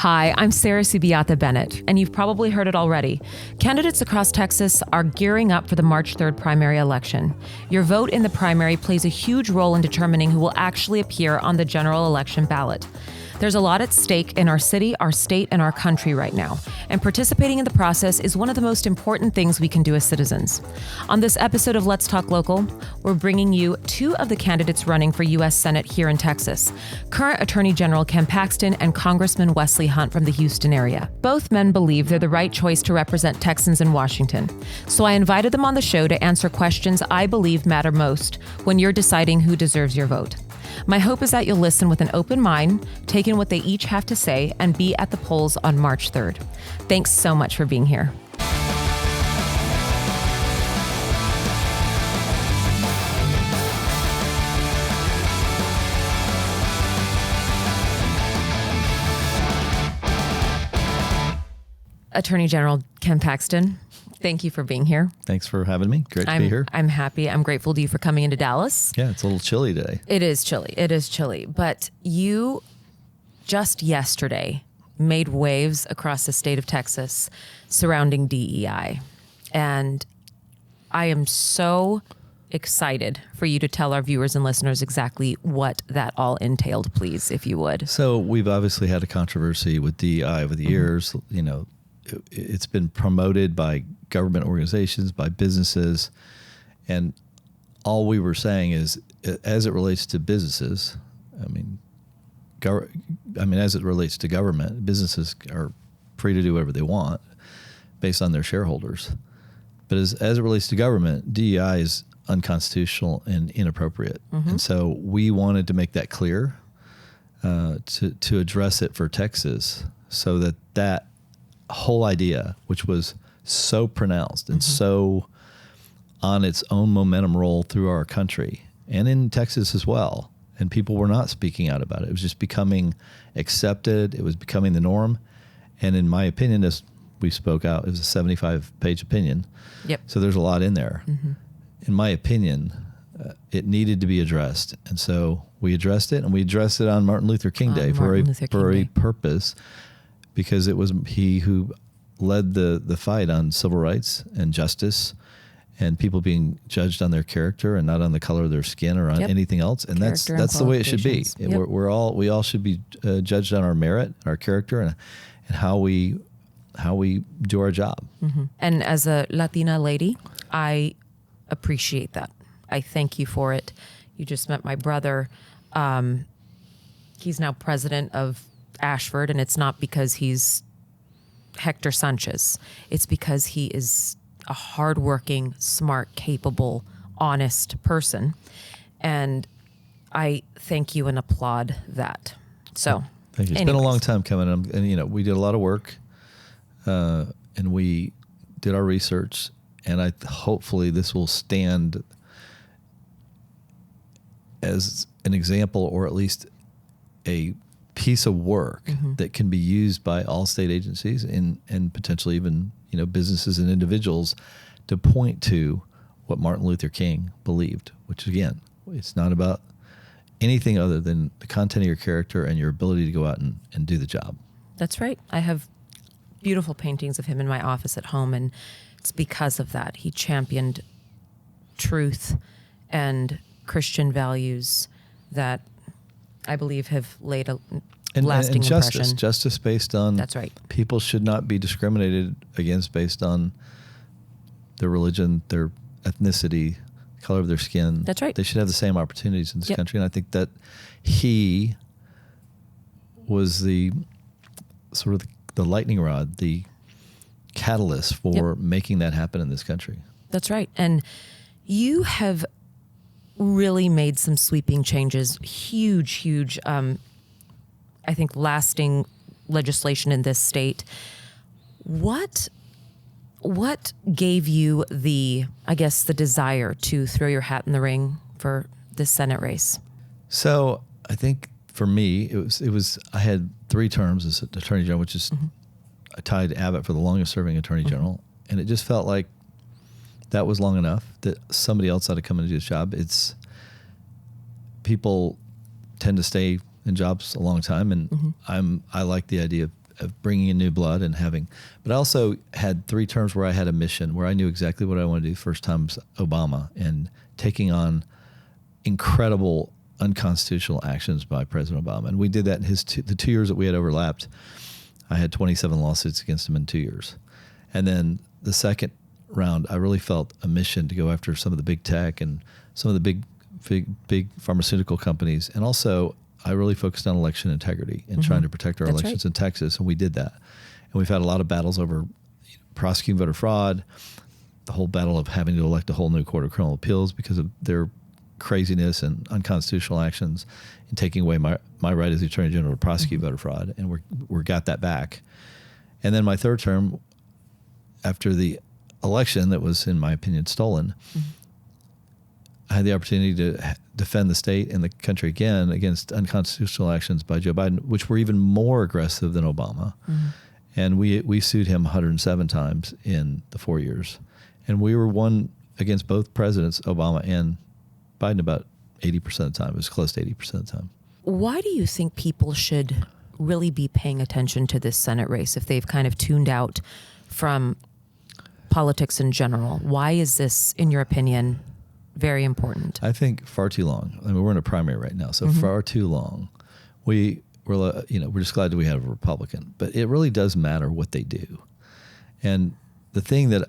Hi, I'm Sarah Subiata Bennett, and you've probably heard it already. Candidates across Texas are gearing up for the March 3rd primary election. Your vote in the primary plays a huge role in determining who will actually appear on the general election ballot. There's a lot at stake in our city, our state, and our country right now, and participating in the process is one of the most important things we can do as citizens. On this episode of Let's Talk Local, we're bringing you two of the candidates running for U.S. Senate here in Texas, current Attorney General Ken Paxton and Congressman Wesley Hunt from the Houston area. Both men believe they're the right choice to represent Texans in Washington, so I invited them on the show to answer questions I believe matter most when you're deciding who deserves your vote. My hope is that you'll listen with an open mind, take in what they each have to say, and be at the polls on March 3rd. Thanks so much for being here. Attorney General Ken Paxton, thank you for being here. Thanks for having me. Great to be here. I'm happy. I'm grateful to you for coming into Dallas. Yeah, it's a little chilly today. It is chilly. But you just yesterday made waves across the state of Texas surrounding DEI. And I am so excited for you to tell our viewers and listeners exactly what that all entailed, please, if you would. So we've obviously had a controversy with DEI over the years. You know, it's been promoted by government organizations, by businesses, and all we were saying is, as it relates to businesses, as it relates to government, businesses are free to do whatever they want based on their shareholders. But as it relates to government, DEI is unconstitutional and inappropriate. Mm-hmm. And so we wanted to make that clear to address it for Texas, so that whole idea, which was so pronounced and so on its own momentum roll through our country and in Texas as well, and people were not speaking out about it. It was just becoming accepted. It was becoming the norm. And in my opinion, as we spoke out, it was a 75-page opinion. Yep. So there's a lot in there. Mm-hmm. In my opinion, it needed to be addressed. And so we addressed it, and we addressed it on Martin Luther King Day for a purpose, because it was he who led the fight on civil rights and justice and people being judged on their character and not on the color of their skin or on anything else. And that's the way it should be. Yep. We all should be judged on our merit, our character, and how we do our job. Mm-hmm. And as a Latina lady, I appreciate that. I thank you for it. You just met my brother. He's now president of Ashford, and it's not because he's Hector Sanchez. It's because he is a hardworking, smart, capable, honest person. And I thank you and applaud that. So, thank you. It's been a long time coming, and we did a lot of work, and we did our research, and hopefully this will stand as an example, or at least a piece of work that can be used by all state agencies and potentially even businesses and individuals to point to what Martin Luther King believed, which again, it's not about anything other than the content of your character and your ability to go out and do the job. That's right. I have beautiful paintings of him in my office at home, and it's because of that. He championed truth and Christian values that I believe have laid a lasting impression. Justice based on, that's right. People should not be discriminated against based on their religion, their ethnicity, color of their skin. That's right. They should have the same opportunities in this country. And I think that he was the sort of the lightning rod, the catalyst for making that happen in this country. That's right. And you have really made some sweeping changes, huge, I think, lasting legislation in this state. What gave you the desire to throw your hat in the ring for this Senate race? So I think for me, it was I had 3 terms as Attorney General, which is I tied Abbott for the longest serving Attorney General, and it just felt like that was long enough that somebody else ought to come in and do this job. It's people tend to stay in jobs a long time, and I like the idea of bringing in new blood and having, but I also had 3 terms where I had a mission where I knew exactly what I wanted to do. First time was Obama and taking on incredible unconstitutional actions by President Obama. And we did that in the 2 years that we had overlapped. I had 27 lawsuits against him in 2 years. And then the second round, I really felt a mission to go after some of the big tech and some of the big pharmaceutical companies. And also, I really focused on election integrity and trying to protect our elections in Texas, and we did that. And we've had a lot of battles over prosecuting voter fraud, the whole battle of having to elect a whole new court of criminal appeals because of their craziness and unconstitutional actions and taking away my right as the Attorney General to prosecute voter fraud, and we got that back. And then my third term, after the election that was, in my opinion, stolen, I had the opportunity to defend the state and the country again against unconstitutional actions by Joe Biden, which were even more aggressive than Obama. And we sued him 107 times in the 4 years. And we were won against both presidents, Obama and Biden, about 80% of the time. It was close to 80% of the time. Why do you think people should really be paying attention to this Senate race if they've kind of tuned out from politics in general? Why is this, in your opinion, very important? I think far too long. I mean, we're in a primary right now, so far too long. We're just glad that we have a Republican, but it really does matter what they do. And the thing that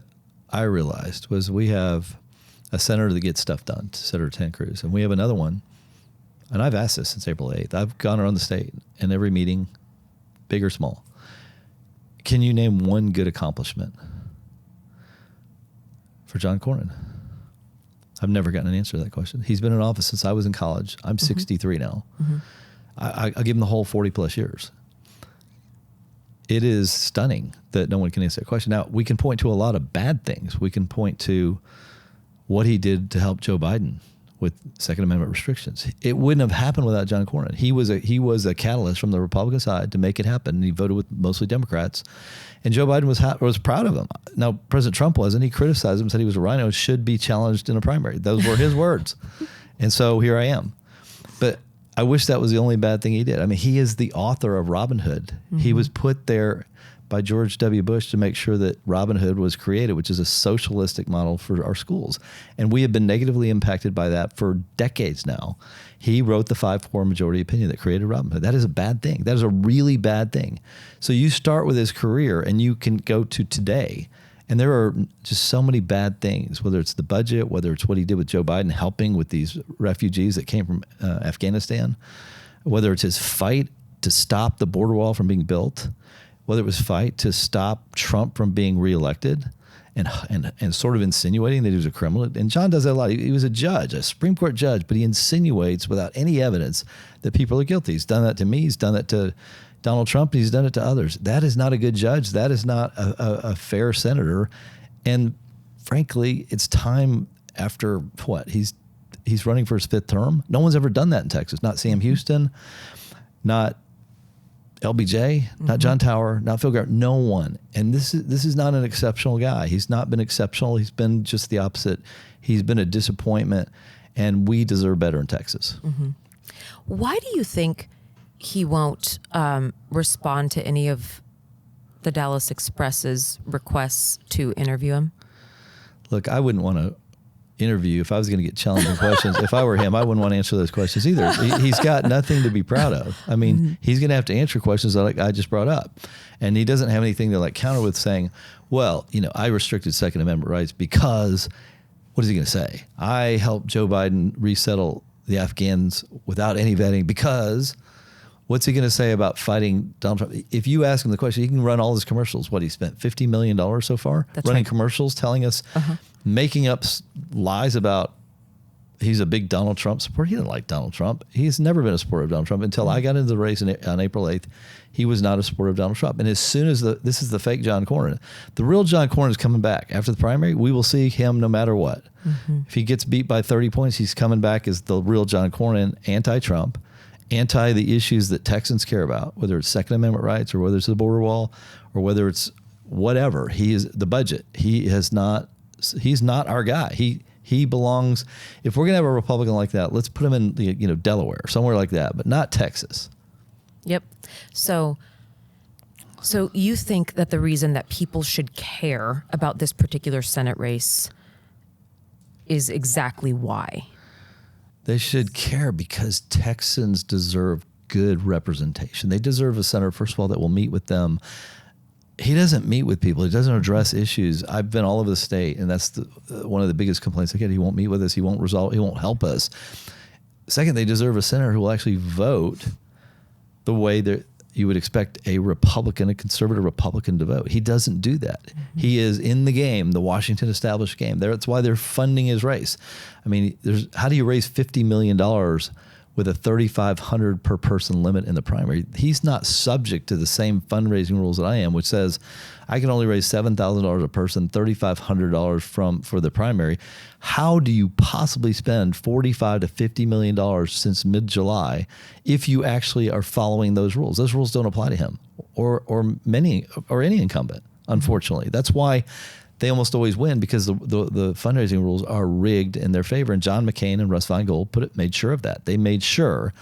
I realized was we have a senator that gets stuff done, Senator Ted Cruz, and we have another one. And I've asked this since April 8th. I've gone around the state in every meeting, big or small. Can you name one good accomplishment for John Cornyn? I've never gotten an answer to that question. He's been in office since I was in college. I'm 63 now. I give him the whole 40 plus years. It is stunning that no one can answer that question. Now, we can point to a lot of bad things. We can point to what he did to help Joe Biden with Second Amendment restrictions. It wouldn't have happened without John Cornyn. He was a catalyst from the Republican side to make it happen. He voted with mostly Democrats, and Joe Biden was proud of him. Now, President Trump wasn't. He criticized him, said he was a rhino, should be challenged in a primary. Those were his words. And so here I am. But I wish that was the only bad thing he did. I mean, he is the author of Robin Hood. He was put there by George W. Bush to make sure that Robin Hood was created, which is a socialistic model for our schools. And we have been negatively impacted by that for decades now. He wrote the 5-4 majority opinion that created Robin Hood. That is a bad thing. That is a really bad thing. So you start with his career and you can go to today, and there are just so many bad things, whether it's the budget, whether it's what he did with Joe Biden, helping with these refugees that came from Afghanistan, whether it's his fight to stop the border wall from being built, whether it was fight to stop Trump from being reelected and sort of insinuating that he was a criminal. And John does that a lot. He was a judge, a Supreme Court judge, but he insinuates without any evidence that people are guilty. He's done that to me. He's done that to Donald Trump. And he's done it to others. That is not a good judge. That is not a fair senator. And frankly, it's time after what? He's running for his 5th term. No one's ever done that in Texas. Not Sam Houston, not LBJ, not John Tower, not Phil Garrett, no one. And this is not an exceptional guy. He's not been exceptional. He's been just the opposite. He's been a disappointment, and we deserve better in Texas. Why do you think he won't respond to any of the Dallas Express's requests to interview him? Look, I wouldn't want to interview if I was going to get challenging questions. If I were him, I wouldn't want to answer those questions either. He's got nothing to be proud of. I mean, he's going to have to answer questions like I just brought up. And he doesn't have anything to counter with saying, well, I restricted Second Amendment rights because, what is he going to say? I helped Joe Biden resettle the Afghans without any vetting because, what's he going to say about fighting Donald Trump? If you ask him the question, he can run all his commercials. What, he spent $50 million so far? That's running right. commercials, telling us, making up lies about he's a big Donald Trump supporter. He didn't like Donald Trump. He's never been a supporter of Donald Trump until I got into the race on April 8th. He was not a supporter of Donald Trump. And as soon as this is the fake John Cornyn, the real John Cornyn is coming back. After the primary, we will see him no matter what. If he gets beat by 30 points, he's coming back as the real John Cornyn, anti-Trump, anti the issues that Texans care about, whether it's Second Amendment rights or whether it's the border wall or whether it's whatever. He is the budget. He's not our guy. He belongs. If we're gonna have a Republican like that, let's put him in Delaware, somewhere like that, but not Texas. Yep. So So you think that the reason that people should care about this particular Senate race is exactly why? They should care because Texans deserve good representation. They deserve a senator, first of all, that will meet with them. He doesn't meet with people. He doesn't address issues. I've been all over the state, and that's one of the biggest complaints I get. He won't meet with us. He won't resolve. He won't help us. Second, they deserve a senator who will actually vote the way that you would expect a Republican, a conservative Republican to vote. He doesn't do that. Mm-hmm. He is in the game, the Washington established game. That's why they're funding his race. I mean, how do you raise $50 million with a $3,500 per person limit in the primary? He's not subject to the same fundraising rules that I am, which says I can only raise $7,000 a person, $3,500 for the primary. How do you possibly spend $45 to $50 million since mid-July if you actually are following those rules? Those rules don't apply to him or any incumbent, unfortunately. That's why they almost always win, because the fundraising rules are rigged in their favor. And John McCain and Russ Feingold made sure of that. They made sure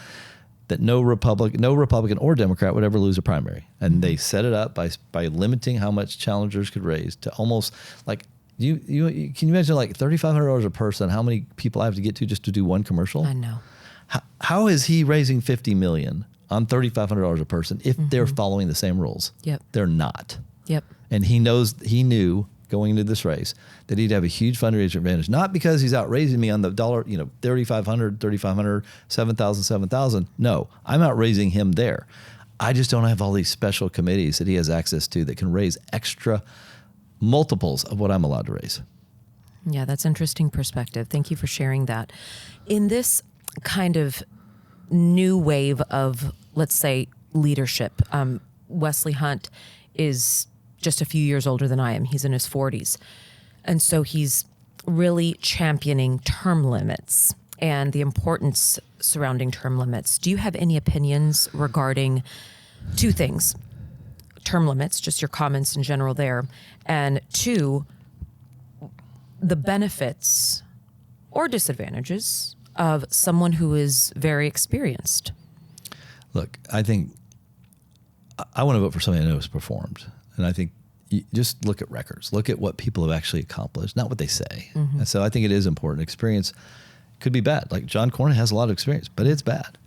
that no Republican or Democrat would ever lose a primary. And they set it up by limiting how much challengers could raise to almost like, can you imagine like $3,500 a person, how many people I have to get to just to do one commercial? I know. How is he raising $50 million on $3,500 a person if they're following the same rules? Yep. They're not. Yep. And he knew going into this race that he'd have a huge fundraiser advantage, not because he's outraising me on the dollar, $3,500, $7,000, $7,000. No, I'm outraising him there. I just don't have all these special committees that he has access to that can raise extra multiples of what I'm allowed to raise. Yeah, that's interesting perspective. Thank you for sharing that. In this kind of new wave of, let's say, leadership, Wesley Hunt is just a few years older than I am. He's in his 40s. And so he's really championing term limits and the importance surrounding term limits. Do you have any opinions regarding two things? Term limits, just your comments in general there, and two, the benefits or disadvantages of someone who is very experienced? Look, I think I want to vote for somebody I know has performed. And I think you just look at records, look at what people have actually accomplished, not what they say. Mm-hmm. And so I think it is important. Experience could be bad. Like John Cornyn has a lot of experience, but it's bad.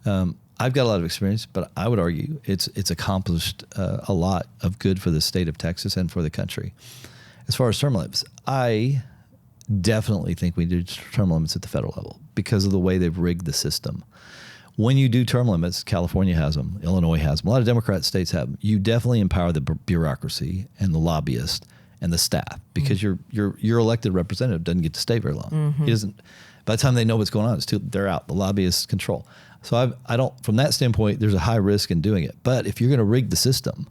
Mm-hmm. I've got a lot of experience, but I would argue it's accomplished a lot of good for the state of Texas and for the country. As far as term limits, I definitely think we do term limits at the federal level because of the way they've rigged the system. When you do term limits, California has them, Illinois has them, a lot of Democrat states have them. You definitely empower the bureaucracy and the lobbyists and the staff because your elected representative doesn't get to stay very long. Mm-hmm. He doesn't. By the time they know what's going on, they're out. The lobbyists control. So I don't. From that standpoint, there's a high risk in doing it. But if you're going to rig the system,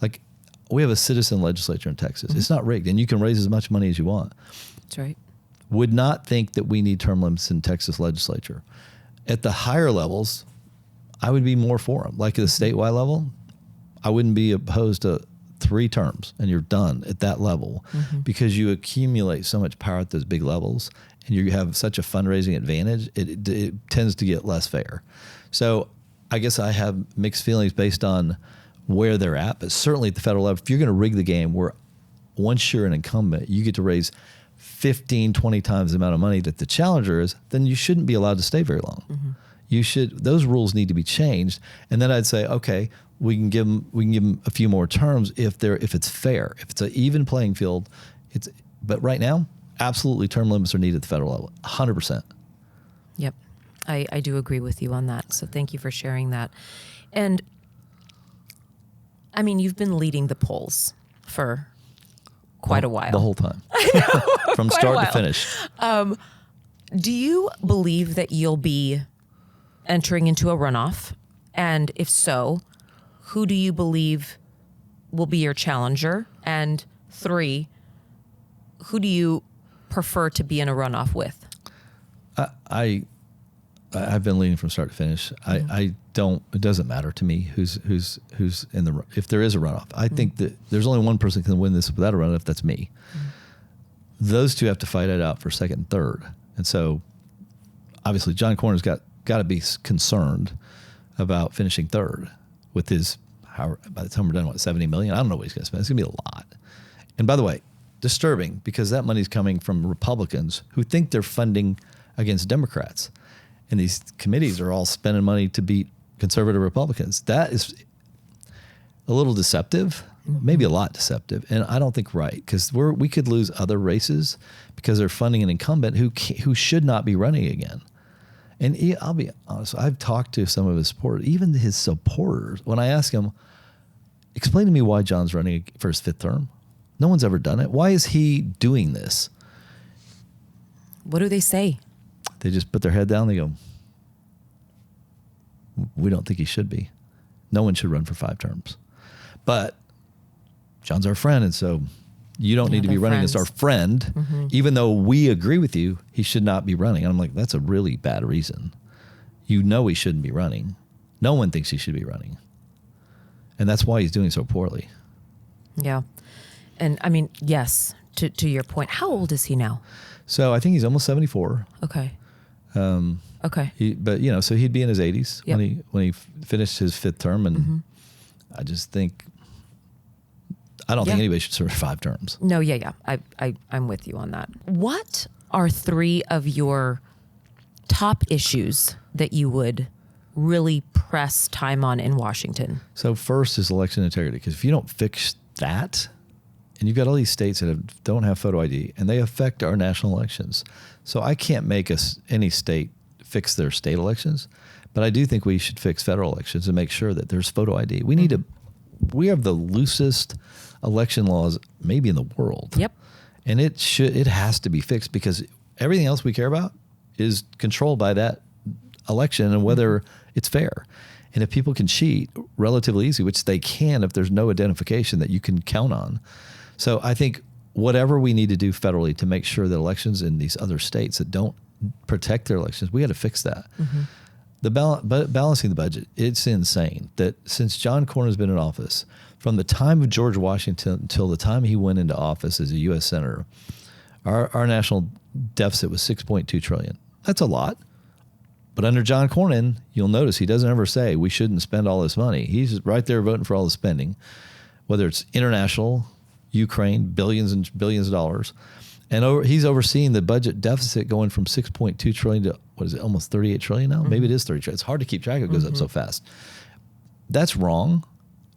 like we have a citizen legislature in Texas, it's not rigged, and you can raise as much money as you want. That's right. Would not think that we need term limits in Texas legislature. At the higher levels, I would be more for them. Like at the statewide level, I wouldn't be opposed to 3 terms and you're done at that level because you accumulate so much power at those big levels and you have such a fundraising advantage, it tends to get less fair. So I guess I have mixed feelings based on where they're at, but certainly at the federal level, if you're going to rig the game where once you're an incumbent, you get to raise 15, 20 times the amount of money that the challenger is, then you shouldn't be allowed to stay very long. Mm-hmm. Those rules need to be changed. And then I'd say, okay, we can give them a few more terms if it's fair, if it's an even playing field. But right now, absolutely term limits are needed at the federal level, 100%. Yep. I do agree with you on that. So thank you for sharing that. And I mean, you've been leading the polls for quite a while. The whole time. I know. From start to finish. Do you believe that you'll be entering into a runoff? And if so, who do you believe will be your challenger? And 3, who do you prefer to be in a runoff with? I've been leading from start to finish. It doesn't matter to me who's in if there is a runoff. I think that there's only one person who can win this without a runoff, that's me. Those two have to fight it out for second and third. And so obviously John Cornyn's got to be concerned about finishing third with his by the time we're done, 70 million? I don't know what he's going to spend. It's going to be a lot. And by the way, disturbing, because that money's coming from Republicans who think they're funding against Democrats. And these committees are all spending money to beat conservative Republicans. That is a little deceptive, maybe a lot deceptive, and I don't think right, because we could lose other races because they're funding an incumbent who should not be running again. And I'll be honest, I've talked to some of his supporters, even his supporters, when I ask them, explain to me why John's running for his 5th term. No one's ever done it. Why is he doing this? What do they say? They just put their head down. They go, we don't think he should be. No one should run for 5 terms. But John's our friend, and so you don't need to be running as our friend, even though we agree with you, he should not be running. And I'm like, that's a really bad reason. You know he shouldn't be running. No one thinks he should be running. And that's why he's doing so poorly. Yeah. And I mean, yes, to your point, how old is he now? So I think he's almost 74. Okay. Okay. But so he'd be in his 80s when he finished his 5th term, and I just think I don't think anybody should serve 5 terms. No, yeah. I'm with you on that. What are 3 of your top issues that you would really press time on in Washington? So first is election integrity, because if you don't fix that, and you've got all these states that don't have photo ID, and they affect our national elections. So I can't make any state fix their state elections, but I do think we should fix federal elections and make sure that there's photo ID. We have the loosest election laws maybe in the world. Yep. And it has to be fixed, because everything else we care about is controlled by that election and whether it's fair. And if people can cheat relatively easy, which they can if there's no identification that you can count on. So I think whatever we need to do federally to make sure that elections in these other states that don't protect their elections, we got to fix that. The balancing the budget, it's insane that since John Cornyn has been in office, from the time of George Washington until the time he went into office as a U.S. Senator, our national deficit was $6.2 trillion. That's a lot. But under John Cornyn, you'll notice he doesn't ever say we shouldn't spend all this money. He's right there voting for all the spending, whether it's international, Ukraine, billions and billions of dollars. And he's overseeing the budget deficit going from 6.2 trillion to, what is it, almost 38 trillion now? Maybe it is 30 trillion. It's hard to keep track. It goes up so fast. That's wrong.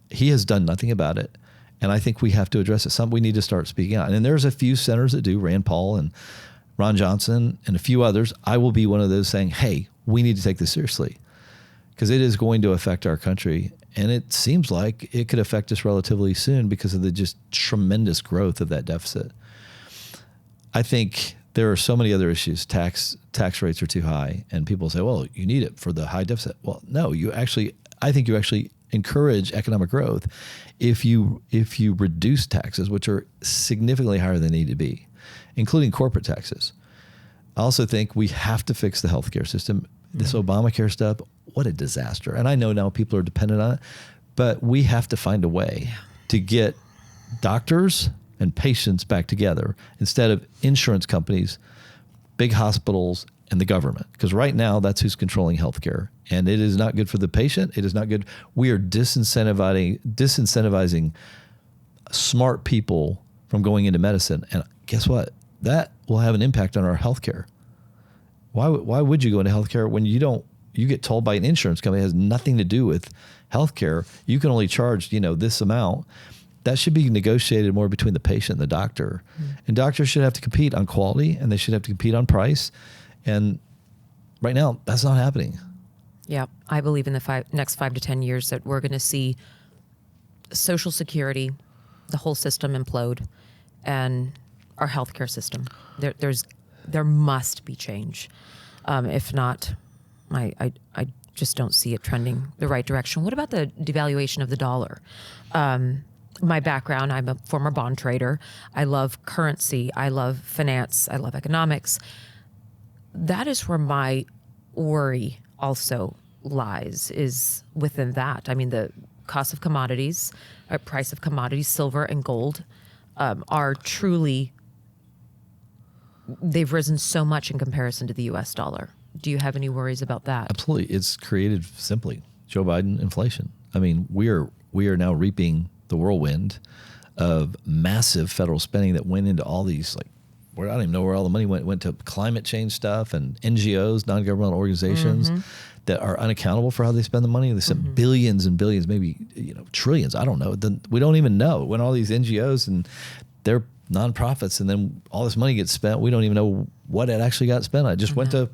He has done nothing about it. And I think we have to address it. We need to start speaking out. And there's a few senators that do, Rand Paul and Ron Johnson and a few others. I will be one of those saying, hey, we need to take this seriously, because it is going to affect our country. And it seems like it could affect us relatively soon because of the just tremendous growth of that deficit. I think there are so many other issues. Tax rates are too high, and people say, well, you need it for the high deficit. Well, no, I think you actually encourage economic growth if you reduce taxes, which are significantly higher than they need to be, including corporate taxes. I also think we have to fix the healthcare system. This Obamacare stuff, what a disaster. And I know now people are dependent on it, but we have to find a way to get doctors and patients back together instead of insurance companies, big hospitals, and the government. Because right now, that's who's controlling healthcare. And it is not good for the patient. It is not good. We are disincentivizing smart people from going into medicine. And guess what? That will have an impact on our healthcare. Why would you go into healthcare when you get told by an insurance company it has nothing to do with healthcare? You can only charge, this amount. That should be negotiated more between the patient and the doctor. And doctors should have to compete on quality, and they should have to compete on price. And right now, that's not happening. Yeah, I believe in the next 5 to 10 years that we're going to see Social Security, the whole system implode, and our healthcare system. There must be change. If not, I just don't see it trending the right direction. What about the devaluation of the dollar? My background, I'm a former bond trader. I love currency. I love finance. I love economics. That is where my worry also lies, is within that. I mean, the cost of commodities, price of commodities, silver and gold, are truly, they've risen so much in comparison to the U.S. dollar. Do you have any worries about that? Absolutely. It's created simply Joe Biden inflation. I mean, we are we are now reaping the whirlwind of massive federal spending that went into all these, like, where I don't even know where all the money went to climate change stuff and NGOs, non-governmental organizations that are unaccountable for how they spend the money. They spend billions and billions, maybe trillions. I don't know. We don't even know when all these NGOs and they're nonprofits, and then all this money gets spent. We don't even know what it actually got spent on. It just went to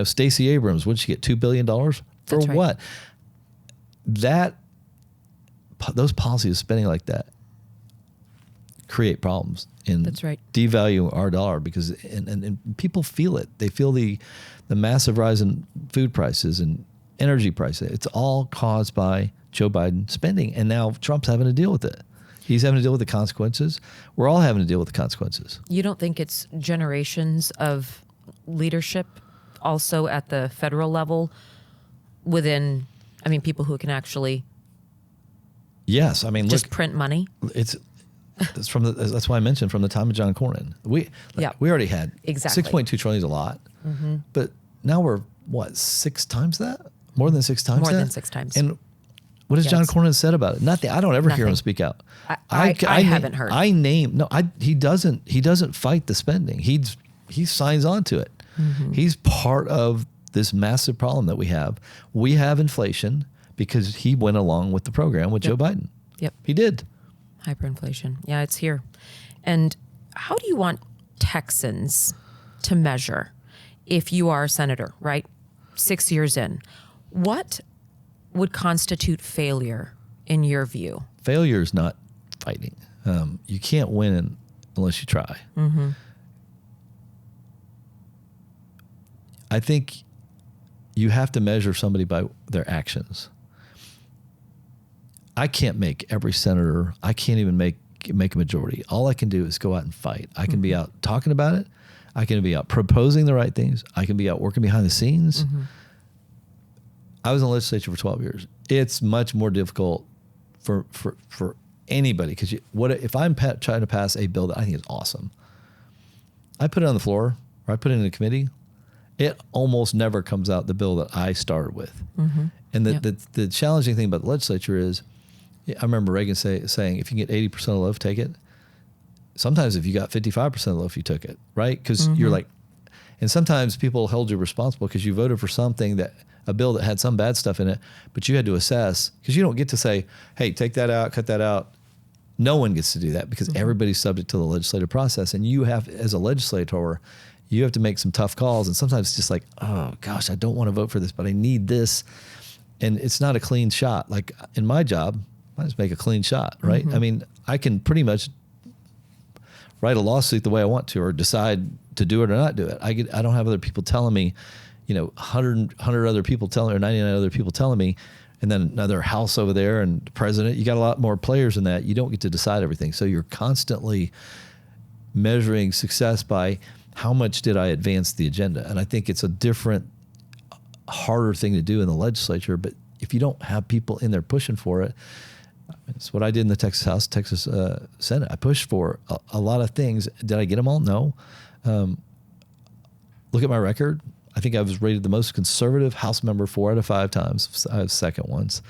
Stacey Abrams. What did she get? $2 billion for That's right. what? Those policies of spending like that create problems in That's right. devaluing our dollar, because and people feel it. They feel the massive rise in food prices and energy prices. It's all caused by Joe Biden spending, and now Trump's having to deal with it. He's having to deal with the consequences. We're all having to deal with the consequences. You don't think it's generations of leadership also at the federal level within, people who can actually Yes, just print money? It's that's why I mentioned from the time of John Cornyn. We already had exactly. $6.2 trillion is a lot, but now we're what, 6 times that? More than 6 times More that? than 6 times. And what has John Cornyn said about it? Nothing. I don't ever hear him speak out. I haven't heard. He doesn't fight the spending. He signs on to it. He's part of this massive problem that we have. We have inflation because he went along with the program with Joe Biden. Yep. He did. Hyperinflation. Yeah, it's here. And how do you want Texans to measure if you are a senator, right? 6 years in. What would constitute failure in your view? Failure is not fighting. You can't win unless you try. I think you have to measure somebody by their actions. I can't make every senator. I can't even make a majority. All I can do is go out and fight. I can be out talking about it. I can be out proposing the right things. I can be out working behind the scenes. I was in the legislature for 12 years. It's much more difficult for anybody, because if I'm trying to pass a bill that I think is awesome, I put it on the floor or I put it in a committee, it almost never comes out the bill that I started with. And the challenging thing about the legislature is, I remember Reagan saying, if you can get 80% of the loaf, take it. Sometimes if you got 55% of the loaf, you took it, right? Because you're like, and sometimes people held you responsible because you voted for a bill that had some bad stuff in it, but you had to assess, because you don't get to say, hey, take that out, cut that out. No one gets to do that, because everybody's subject to the legislative process. And you have, as a legislator, you have to make some tough calls. And sometimes it's just like, oh gosh, I don't want to vote for this, but I need this. And it's not a clean shot. Like in my job, I just make a clean shot, right? I can pretty much write a lawsuit the way I want to, or decide to do it or not do it. I don't have other people telling me, 100 other people telling me, or 99 other people telling me, and then another house over there and the president. You got a lot more players than that. You don't get to decide everything. So you're constantly measuring success by how much did I advance the agenda. And I think it's a different, harder thing to do in the legislature. But if you don't have people in there pushing for it, it's what I did in the Texas House, Texas Senate. I pushed for a lot of things. Did I get them all? No. Look at my record. I think I was rated the most conservative House member 4 out of 5 times. I was second once.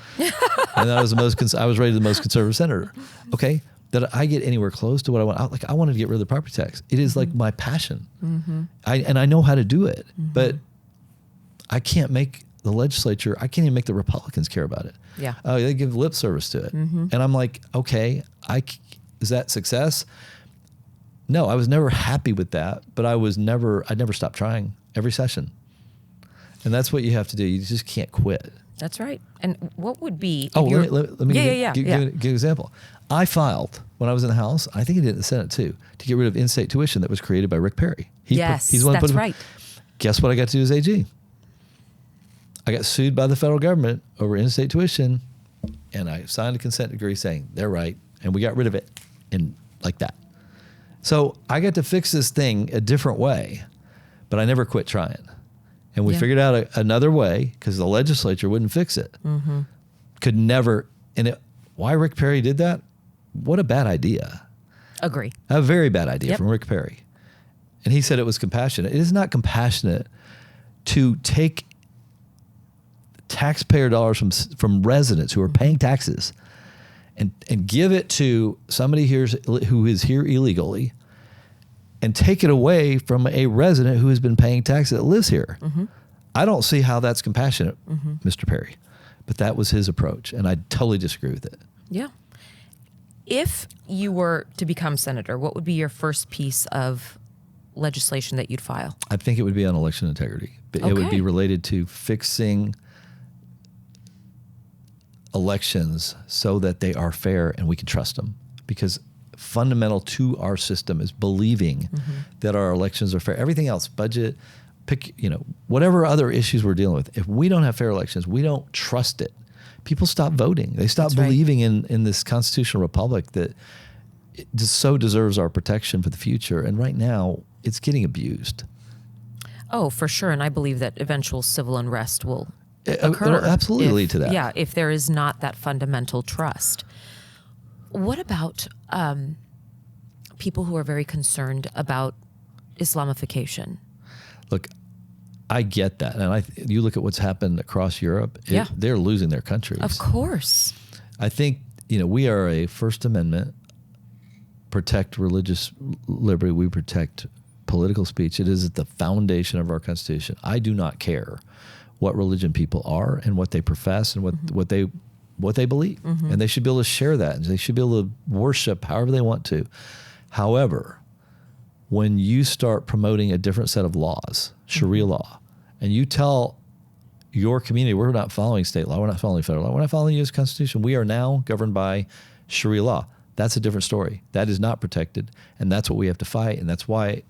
And I was I was rated the most conservative senator. Okay. Did I get anywhere close to what I want? I wanted to get rid of the property tax. It is like my passion. I know how to do it, but I can't make the legislature, I can't even make the Republicans care about it. Yeah. They give lip service to it. And I'm like, okay, is that success? No, I was never happy with that, but I never stopped trying every session. And that's what you have to do. You just can't quit. That's right. And what would be... let me give an example. I filed, when I was in the House, I think I did in the Senate too, to get rid of in-state tuition that was created by Rick Perry. He's the one who put right. Guess what I got to do as AG? I got sued by the federal government over in-state tuition, and I signed a consent decree saying they're right, and we got rid of it, and like that. So I got to fix this thing a different way, but I never quit trying. And we figured out another way, because the legislature wouldn't fix it. Could never. Why Rick Perry did that? What a bad idea. Agree. A very bad idea from Rick Perry. And he said it was compassionate. It is not compassionate to take taxpayer dollars from residents who are paying taxes and give it to somebody who is here illegally and take it away from a resident who has been paying taxes that lives here. I don't see how that's compassionate, Mr. Perry. But that was his approach, and I totally disagree with it. Yeah. If you were to become senator, what would be your first piece of legislation that you'd file? I think it would be on election integrity. It would be related to fixing elections so that they are fair and we can trust them. Because fundamental to our system is believing that our elections are fair. Everything else, budget, whatever other issues we're dealing with, if we don't have fair elections, we don't trust it. People stop voting. They stop believing in this constitutional republic that it just so deserves our protection for the future. And right now, it's getting abused. Oh, for sure. And I believe that eventual civil unrest will occur. It'll absolutely lead to that. Yeah, if there is not that fundamental trust. What about people who are very concerned about Islamification? Look, I get that. And you look at what's happened across Europe, they're losing their countries. Of course. I think, we are a First Amendment, protect religious liberty, we protect political speech. It is at the foundation of our Constitution. I do not care what religion people are and what they profess and what they believe. And they should be able to share that. And they should be able to worship however they want to. However, when you start promoting a different set of laws, Sharia law, and you tell your community, we're not following state law, we're not following federal law, we're not following the U.S. Constitution, we are now governed by Sharia law. That's a different story. That is not protected, and that's what we have to fight. And that's why,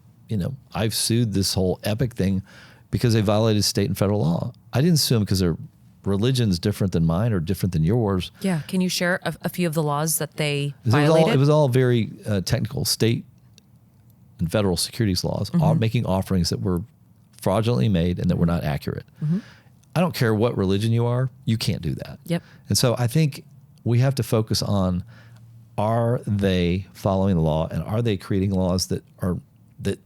I've sued this whole EPIC thing because they violated state and federal law. I didn't sue them because their religion's different than mine or different than yours. Yeah. Can you share a few of the laws that they violated? It was all very technical. State and federal securities laws are making offerings that were fraudulently made and that were not accurate. I don't care what religion you are, you can't do that. Yep. And so I think we have to focus on, are they following the law and are they creating laws that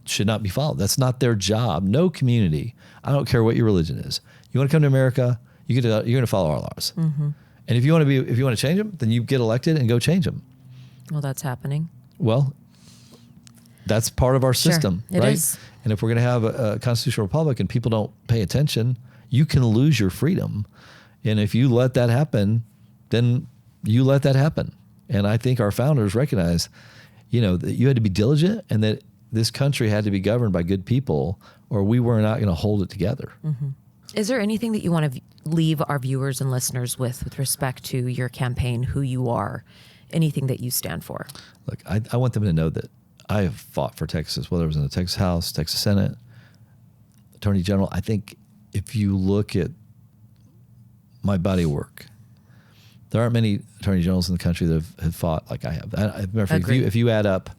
should not be followed? That's not their job. No community, I don't care what your religion is. You want to come to America, you're going to follow our laws. And if you want to change them, then you get elected and go change them. Well, that's happening. Well, that's part of our system, it right? is. And if we're going to have a constitutional republic and people don't pay attention, you can lose your freedom. And if you let that happen, then you let that happen. And I think our founders recognized, that you had to be diligent and that this country had to be governed by good people or we were not going to hold it together. Is there anything that you want to leave our viewers and listeners with respect to your campaign, who you are, anything that you stand for? Look, I want them to know that I have fought for Texas, whether it was in the Texas House, Texas Senate, Attorney General. I think if you look at my body of work, there aren't many attorney generals in the country that have fought like I have. If you add up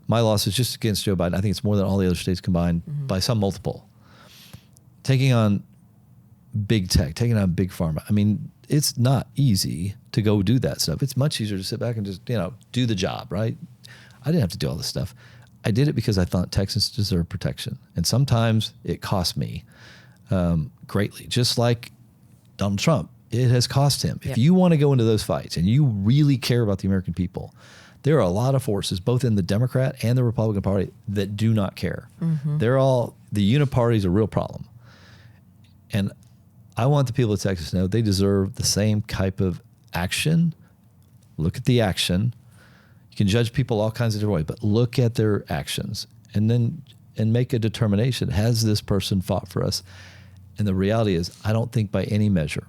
my losses just against Joe Biden, I think it's more than all the other states combined by some multiple. Taking on big tech, taking on big pharma. I mean, it's not easy to go do that stuff. It's much easier to sit back and just, do the job, right? I didn't have to do all this stuff. I did it because I thought Texans deserve protection. And sometimes it cost me greatly, just like Donald Trump. It has cost him. If you want to go into those fights and you really care about the American people, there are a lot of forces, both in the Democrat and the Republican Party, that do not care. The uniparty is a real problem. And I want the people of Texas to know they deserve the same type of action. Look at the action. You can judge people all kinds of different ways, but look at their actions and make a determination. Has this person fought for us? And the reality is, I don't think by any measure,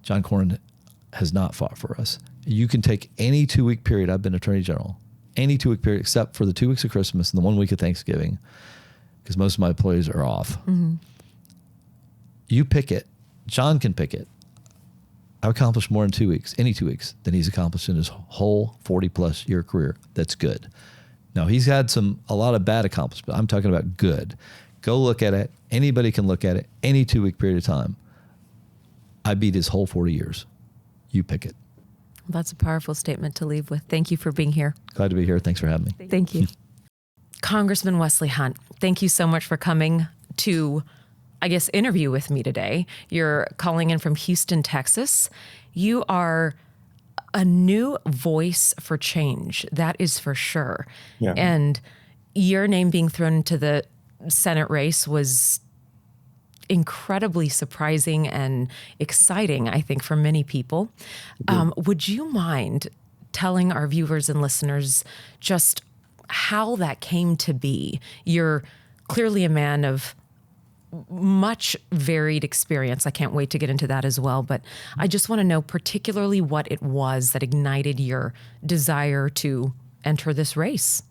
John Cornyn has not fought for us. You can take any 2-week period I've been Attorney General, any 2-week period except for the 2 weeks of Christmas and the 1 week of Thanksgiving, because most of my employees are off. You pick it. John can pick it. I've accomplished more in 2 weeks, any 2 weeks, than he's accomplished in his whole 40-plus year career. That's good. Now, he's had a lot of bad accomplishments. I'm talking about good. Go look at it. Anybody can look at it. Any 2-week period of time. I beat his whole 40 years. You pick it. That's a powerful statement to leave with. Thank you for being here. Glad to be here. Thanks for having me. Thank you. Congressman Wesley Hunt, thank you so much for coming to, interview with me today. You're calling in from Houston, Texas. You are a new voice for change. That is for sure. Yeah. And your name being thrown into the Senate race was incredibly surprising and exciting, I think, for many people. Would you mind telling our viewers and listeners just how that came to be? You're clearly a man of much varied experience. I can't wait to get into that as well. But I just want to know particularly what it was that ignited your desire to enter this race.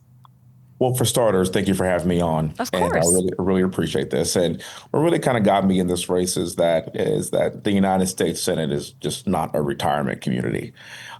Well, for starters, thank you for having me on. Of And I course. really appreciate this. And what really kind of got me in this race is that the United States Senate is just not a retirement community.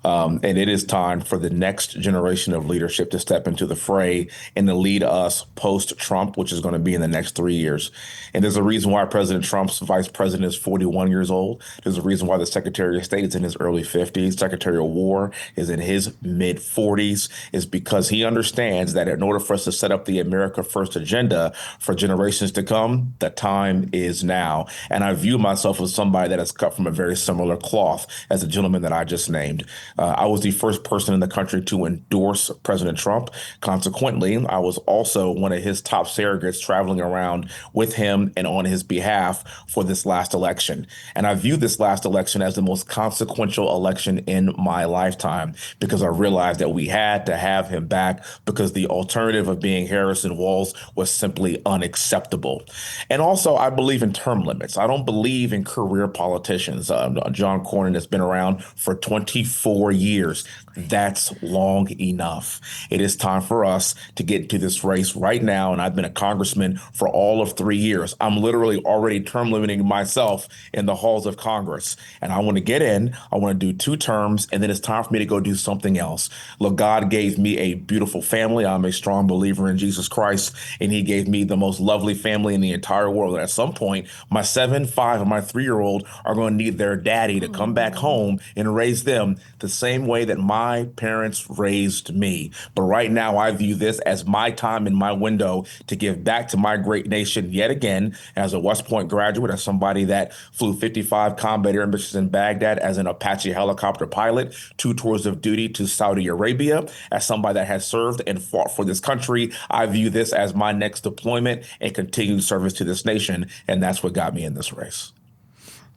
And it is time for the next generation of leadership to step into the fray and to lead us post-Trump, which is going to be in the next 3 years. And there's a reason why President Trump's vice president is 41 years old. There's a reason why the Secretary of State is in his early 50s. Secretary of War is in his mid 40s, is because he understands that in order for us to set up the America First agenda for generations to come, the time is now. And I view myself as somebody that is cut from a very similar cloth as the gentleman that I just named. I was the first person in the country to endorse President Trump. Consequently, I was also one of his top surrogates traveling around with him and on his behalf for this last election. And I view this last election as the most consequential election in my lifetime because I realized that we had to have him back because the alternative of being Harrison Walz was simply unacceptable. And also, I believe in term limits. I don't believe in career politicians. John Cornyn has been around for 24 years. That's long enough. It is time for us to get into this race right now. And I've been a congressman for all of 3 years. I'm literally already term limiting myself in the halls of Congress. And I want to get in. I want to do 2 terms. And then it's time for me to go do something else. Look, God gave me a beautiful family. I'm a strong believer in Jesus Christ. And he gave me the most lovely family in the entire world. And at some point, my 7, 5, and my 3-year-old are going to need their daddy to come back home and raise them the same way that my parents raised me. But right now, I view this as my time and my window to give back to my great nation yet again as a West Point graduate, as somebody that flew 55 combat air missions in Baghdad as an Apache helicopter pilot, 2 tours of duty to Saudi Arabia, as somebody that has served and fought for this country. I view this as my next deployment and continued service to this nation. And that's what got me in this race.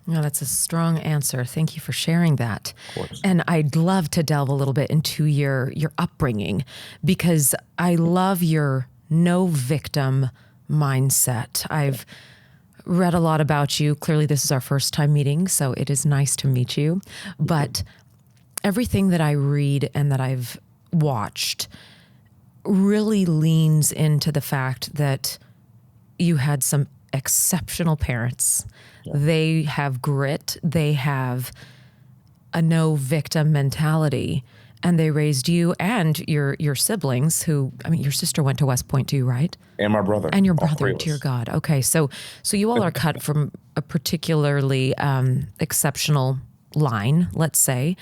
No, that's a strong answer. Thank you for sharing that. Of course. And I'd love to delve a little bit into your upbringing because I love your no victim mindset. I've read a lot about you. Clearly, this is our first time meeting, so it is nice to meet you. But everything that I read and that I've watched really leans into the fact that you had some exceptional parents. Yeah. They have grit. They have a no victim mentality, and they raised you and your siblings who, I mean, your sister went to West Point too, right? And my brother. And your brother, dear God. Okay. So you all are cut from a particularly exceptional line, let's say,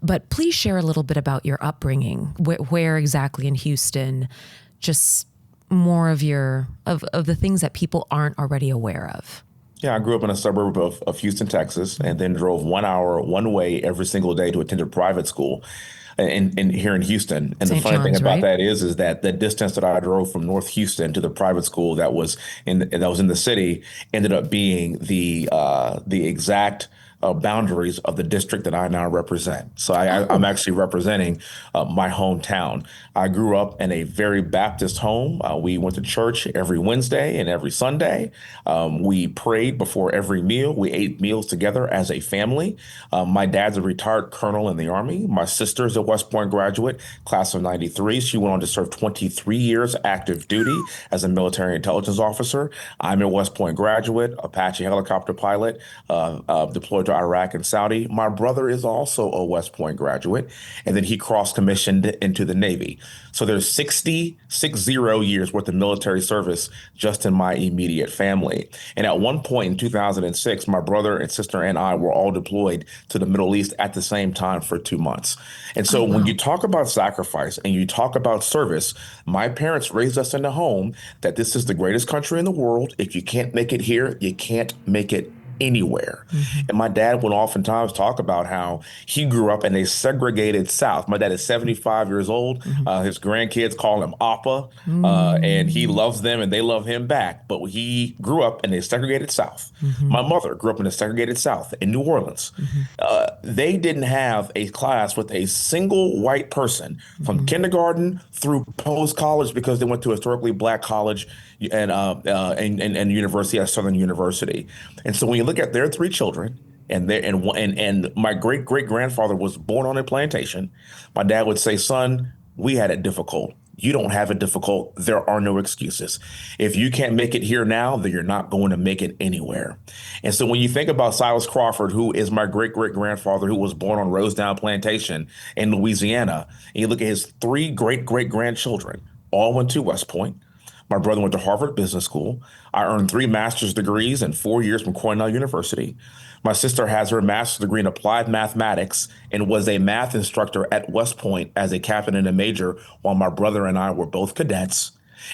but please share a little bit about your upbringing. Where exactly in Houston, just more of of the things that people aren't already aware of. Yeah, I grew up in a suburb of Houston, Texas, and then drove 1 hour one way every single day to attend a private school in here in Houston. And St. the funny thing John's, about right? that is that the distance that I drove from North Houston to the private school that was in the city ended up being the exact boundaries of the district that I now represent. So I'm actually representing my hometown. I grew up in a very Baptist home. We went to church every Wednesday and every Sunday. We prayed before every meal. We ate meals together as a family. My dad's a retired colonel in the Army. My sister's a West Point graduate, class of 93. She went on to serve 23 years active duty as a military intelligence officer. I'm a West Point graduate, Apache helicopter pilot, deployed to Iraq and Saudi. My brother is also a West Point graduate, and then he cross-commissioned into the Navy. So there's 60 years worth of military service just in my immediate family. And at one point in 2006, my brother and sister and I were all deployed to the Middle East at the same time for 2 months. And so when you talk about sacrifice and you talk about service, my parents raised us in the home that this is the greatest country in the world. If you can't make it here, you can't make it anywhere. And my dad would oftentimes talk about how he grew up in a segregated South. My dad is 75 years old. His grandkids call him Appa, and he loves them and they love him back. But he grew up in a segregated South. My mother grew up in a segregated South in New Orleans. They didn't have a class with a single white person from kindergarten through post-college because they went to a historically black college and university at Southern University. And so when you look at their three children, and my great grandfather was born on a plantation, my dad would say, "Son, we had it difficult. You don't have it difficult. There are no excuses. If you can't make it here now, then you're not going to make it anywhere." And so when you think about Silas Crawford, who is my great grandfather, who was born on Rosedown Plantation in Louisiana, and you look at his three great grandchildren, all went to West Point. My brother went to Harvard Business School. I earned 3 master's degrees in 4 years from Cornell University. My sister has her master's degree in applied mathematics and was a math instructor at West Point as a captain and a major, while my brother and I were both cadets.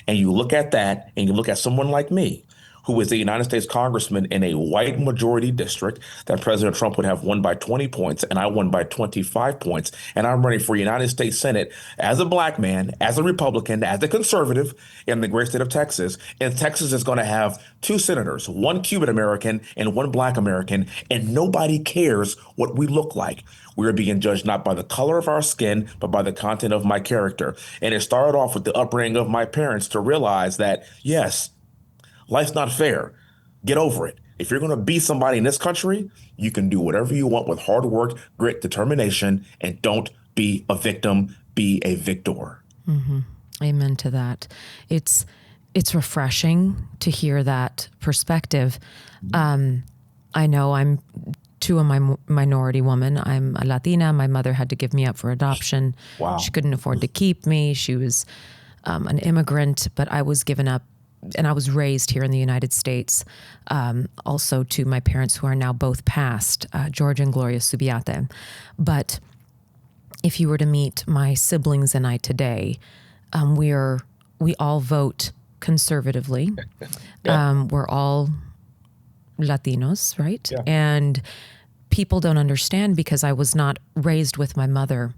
And you look at that and you look at someone like me, who is a United States congressman in a white majority district that President Trump would have won by 20 points, and I won by 25 points. And I'm running for United States Senate as a black man, as a Republican, as a conservative in the great state of Texas. And Texas is going to have 2 senators, 1 Cuban American and 1 black American, and nobody cares what we look like. We are being judged not by the color of our skin, but by the content of my character. And it started off with the upbringing of my parents to realize that, yes, life's not fair. Get over it. If you're going to be somebody in this country, you can do whatever you want with hard work, grit, determination, and don't be a victim, be a victor. Amen to that. It's refreshing to hear that perspective. I know I'm to a minority woman. I'm a Latina. My mother had to give me up for adoption. Wow. She couldn't afford to keep me. She was an immigrant, but I was given up. And I was raised here in the United States, also to my parents who are now both passed, George and Gloria Subiate. But if you were to meet my siblings and I today, we all vote conservatively. We're all Latinos, right? Yeah. And people don't understand because I was not raised with my mother.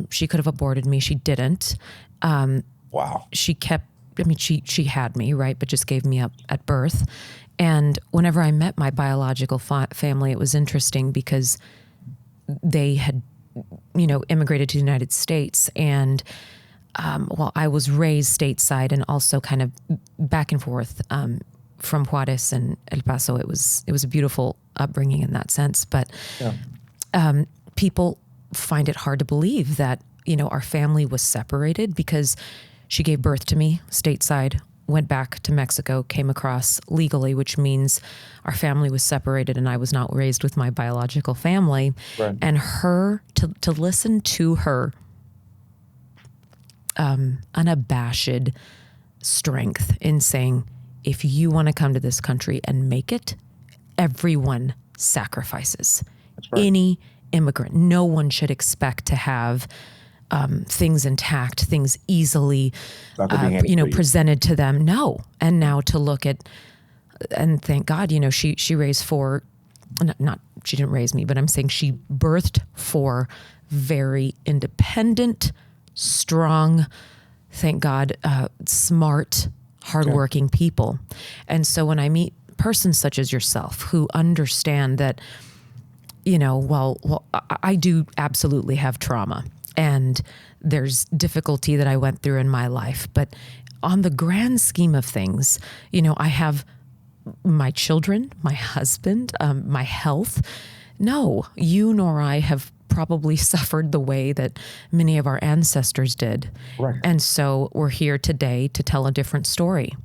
She could have aborted me. She didn't. Wow. She had me, right, but just gave me up at birth. And whenever I met my biological family, it was interesting because they had, immigrated to the United States. And while I was raised stateside and also kind of back and forth from Juarez and El Paso, it was a beautiful upbringing in that sense. But people find it hard to believe that, our family was separated because she gave birth to me stateside, went back to Mexico, came across legally, which means our family was separated and I was not raised with my biological family. Right. And to listen to her unabashed strength in saying, if you want to come to this country and make it, everyone sacrifices. That's right. Any immigrant, no one should expect to have things intact, things easily, presented to them. No. And now to look at, and thank God, she raised 4, she didn't raise me, but I'm saying she birthed 4 very independent, strong, thank God, smart, hardworking people. And so when I meet persons such as yourself who understand that, I do absolutely have trauma. And there's difficulty that I went through in my life. But on the grand scheme of things, I have my children, my husband, my health. No, you nor I have probably suffered the way that many of our ancestors did. Right. And so we're here today to tell a different story.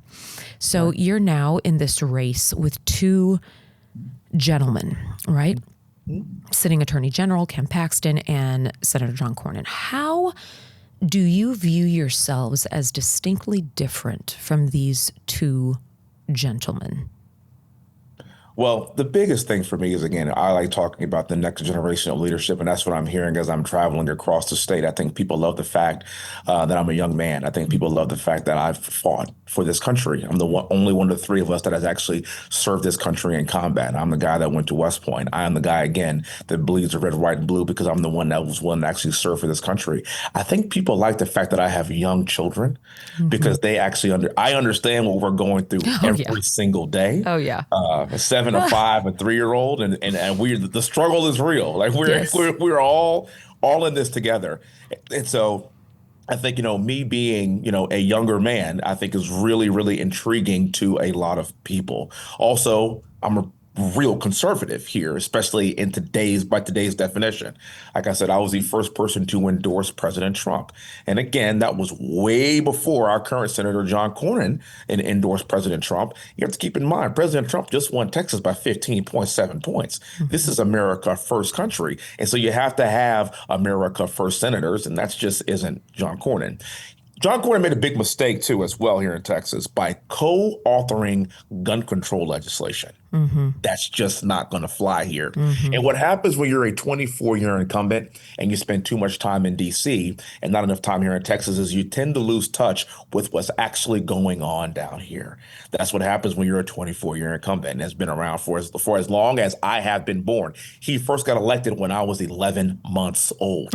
So right. You're now in this race with 2 gentlemen, right? Sitting Attorney General Ken Paxton and Senator John Cornyn. How do you view yourselves as distinctly different from these 2 gentlemen? Well, the biggest thing for me is, again, I like talking about the next generation of leadership, and that's what I'm hearing as I'm traveling across the state. I think people love the fact that I'm a young man. I think people love the fact that I've fought for this country. I'm the only one of the three of us that has actually served this country in combat. I'm the guy that went to West Point. I am the guy, again, that bleeds the red, white, and blue because I'm the one that was willing to actually serve for this country. I think people like the fact that I have young children because they actually I understand what we're going through Oh, yeah. every single day. Oh, yeah. A 7, a 5, a 3-year old, and we the struggle is real. Like Yes. we're all in this together, and so I think, me being, a younger man, I think is really, really intriguing to a lot of people. Also, I'm a real conservative here, especially by today's definition. Like I said, I was the first person to endorse President Trump. And again, that was way before our current Senator John Cornyn endorsed President Trump. You have to keep in mind, President Trump just won Texas by 15.7 points. This is America first country. And so you have to have America first senators, and that's just isn't John Cornyn. John Cornyn made a big mistake, too, as well here in Texas by co-authoring gun control legislation. That's just not going to fly here. And what happens when you're a 24-year incumbent and you spend too much time in D.C. and not enough time here in Texas is you tend to lose touch with what's actually going on down here. That's what happens when you're a 24-year incumbent and has been around for as long as I have been born. He first got elected when I was 11 months old.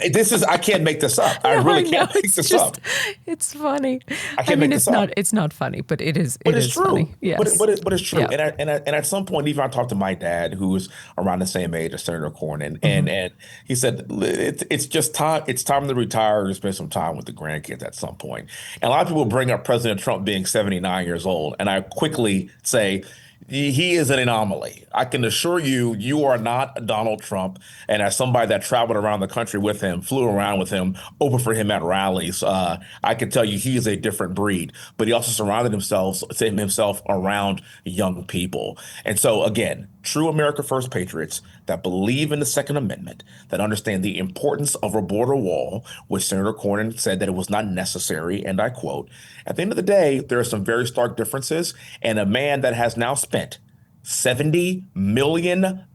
I can't make this up. I really can't make this up. It's funny. I can't make this up. It's not funny, but it is. But it it's is true. funny. Yes. But it's true. Yeah. And at some point, even I talked to my dad, who was around the same age as Senator Cornyn, and he said it's just time. It's time to retire and spend some time with the grandkids at some point. And a lot of people bring up President Trump being 79 years old, and I quickly say, he is an anomaly. I can assure you, you are not Donald Trump. And as somebody that traveled around the country with him, flew around with him, opened for him at rallies, I can tell you he is a different breed. But he also surrounded himself around young people. And so, again, true America First patriots that believe in the Second Amendment, that understand the importance of a border wall, which Senator Cornyn said that it was not necessary, and I quote, at the end of the day, there are some very stark differences, and a man that has now spent $70 million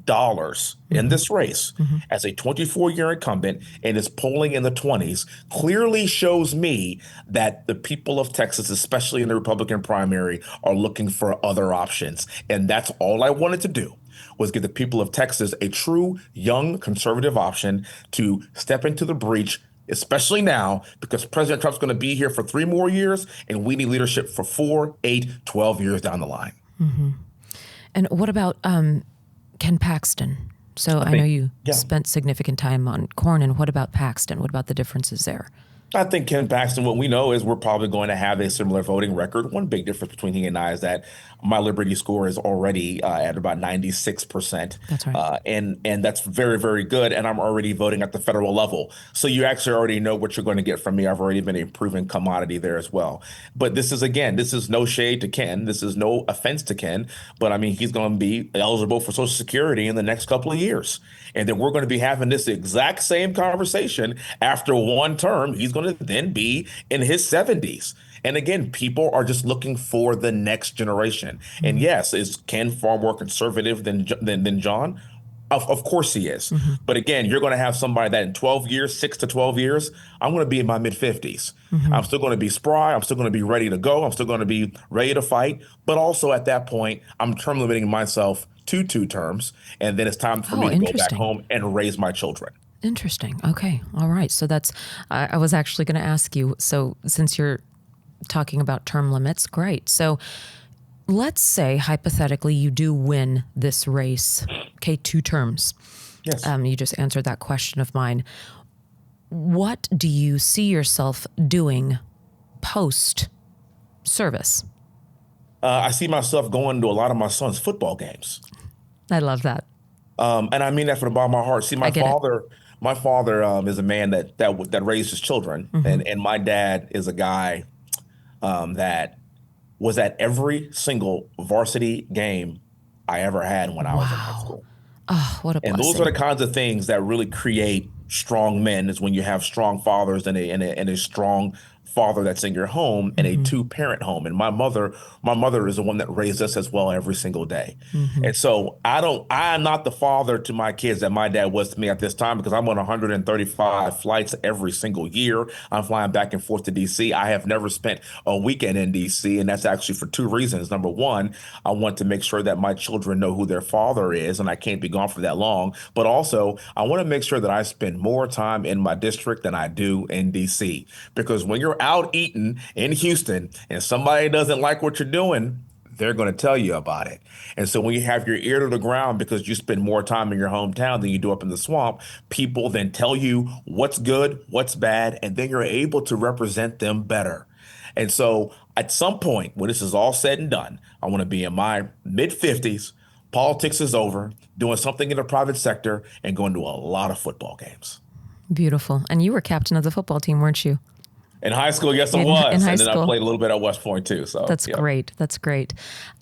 in this race as a 24-year incumbent and is polling in the 20s clearly shows me that the people of Texas, especially in the Republican primary, are looking for other options. And that's all I wanted to do, was give the people of Texas a true young conservative option to step into the breach, especially now, because President Trump's going to be here for 3 more years, and we need leadership for 4, 8, 12 years down the line. And what about Ken Paxton? So I know you spent significant time on Cornyn. What about Paxton? What about the differences there? I think Ken Paxton, what we know is we're probably going to have a similar voting record. One big difference between he and I is that my Liberty score is already at about 96%. That's right. And that's very, very good. And I'm already voting at the federal level. So you actually already know what you're going to get from me. I've already been a proven commodity there as well. But this is no shade to Ken. This is no offense to Ken. But I mean, he's going to be eligible for Social Security in the next couple of years. And then we're going to be having this exact same conversation after one term. He's going to then be in his 70s. And again, people are just looking for the next generation. And yes, is Ken far more conservative than John? Of course he is. But again, you're going to have somebody that in 12 years, 6 to 12 years, I'm going to be in my mid-50s. I'm still going to be spry. I'm still going to be ready to go. I'm still going to be ready to fight. But also at that point, I'm term limiting myself to 2 terms. And then it's time for me to go back home and raise my children. Interesting. Okay. All right. So that's, I was actually going to ask you, so since you're talking about term limits, great. So let's say hypothetically you do win this race, okay, 2 terms. Yes. You just answered that question of mine. What do you see yourself doing post service? I see myself going to a lot of my son's football games. I love that. And I mean that from the bottom of my heart. See, my father is a man that raised his children, and my dad is a guy that was at every single varsity game I ever had when I was in high school. Oh, what a blessing. And those are the kinds of things that really create strong men, is when you have strong fathers and a strong father that's in your home and a two-parent home. And my mother is the one that raised us as well every single day. And so I am not the father to my kids that my dad was to me at this time, because I'm on 135 flights every single year. I'm flying back and forth to DC. I have never spent a weekend in DC, and that's actually for two reasons. Number one, I want to make sure that my children know who their father is, and I can't be gone for that long. But also, I want to make sure that I spend more time in my district than I do in DC. Because when you're out eating in Houston and somebody doesn't like what you're doing, they're going to tell you about it. And so when you have your ear to the ground because you spend more time in your hometown than you do up in the swamp, people then tell you what's good, what's bad, and then you're able to represent them better. And so at some point, when this is all said and done, I want to be in my mid-50s, politics is over, doing something in the private sector, and going to a lot of football games. Beautiful. And you were captain of the football team, weren't you? In high school, yes, I In was. high And then school. I played a little bit at West Point, too. So That's yeah. great. That's great.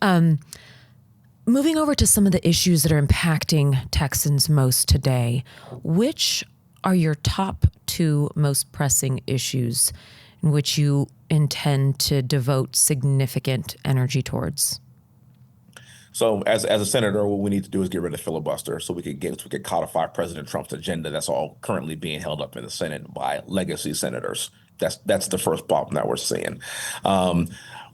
Moving over to some of the issues that are impacting Texans most today, which are your top two most pressing issues in which you intend to devote significant energy towards? So as a senator, what we need to do is get rid of filibuster so we could codify President Trump's agenda that's all currently being held up in the Senate by legacy senators. That's the first problem that we're seeing.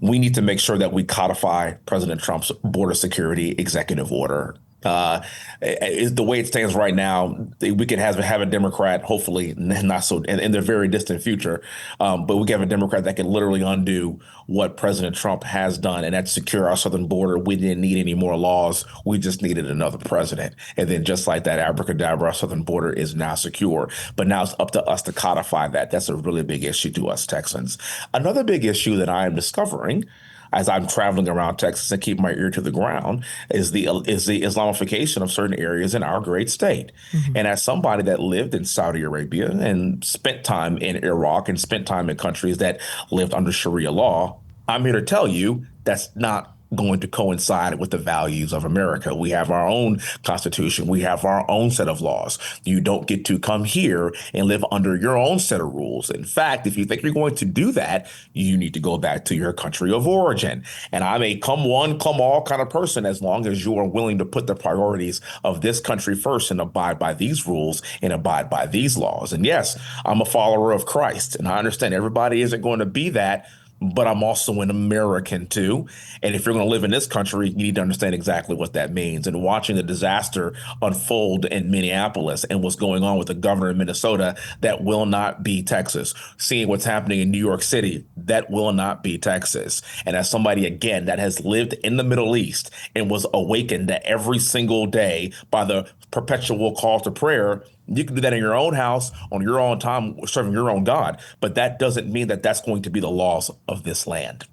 We need to make sure that we codify President Trump's border security executive order. The way it stands right now, we can have a Democrat, hopefully not so in the very distant future, but we can have a Democrat that can literally undo what President Trump has done, and that's secure our southern border. We didn't need any more laws. We just needed another president. And then just like that, abracadabra, our southern border is now secure. But now it's up to us to codify that. That's a really big issue to us Texans. Another big issue that I am discovering as I'm traveling around Texas and keep my ear to the ground is the Islamification of certain areas in our great state. And as somebody that lived in Saudi Arabia and spent time in Iraq and spent time in countries that lived under Sharia law, I'm here to tell you that's not going to coincide with the values of America. We have our own constitution. We have our own set of laws. You don't get to come here and live under your own set of rules. In fact, if you think you're going to do that, you need to go back to your country of origin. And I'm a come one, come all kind of person as long as you are willing to put the priorities of this country first and abide by these rules and abide by these laws. And yes, I'm a follower of Christ, and I understand everybody isn't going to be that, but I'm also an American too. And if you're going to live in this country, you need to understand exactly what that means. And watching the disaster unfold in Minneapolis and what's going on with the governor of Minnesota, that will not be Texas. Seeing what's happening in New York City, that will not be Texas. And as somebody, again, that has lived in the Middle East and was awakened every single day by the perpetual call to prayer, you can do that in your own house, on your own time, serving your own God. But that doesn't mean that that's going to be the laws of this land.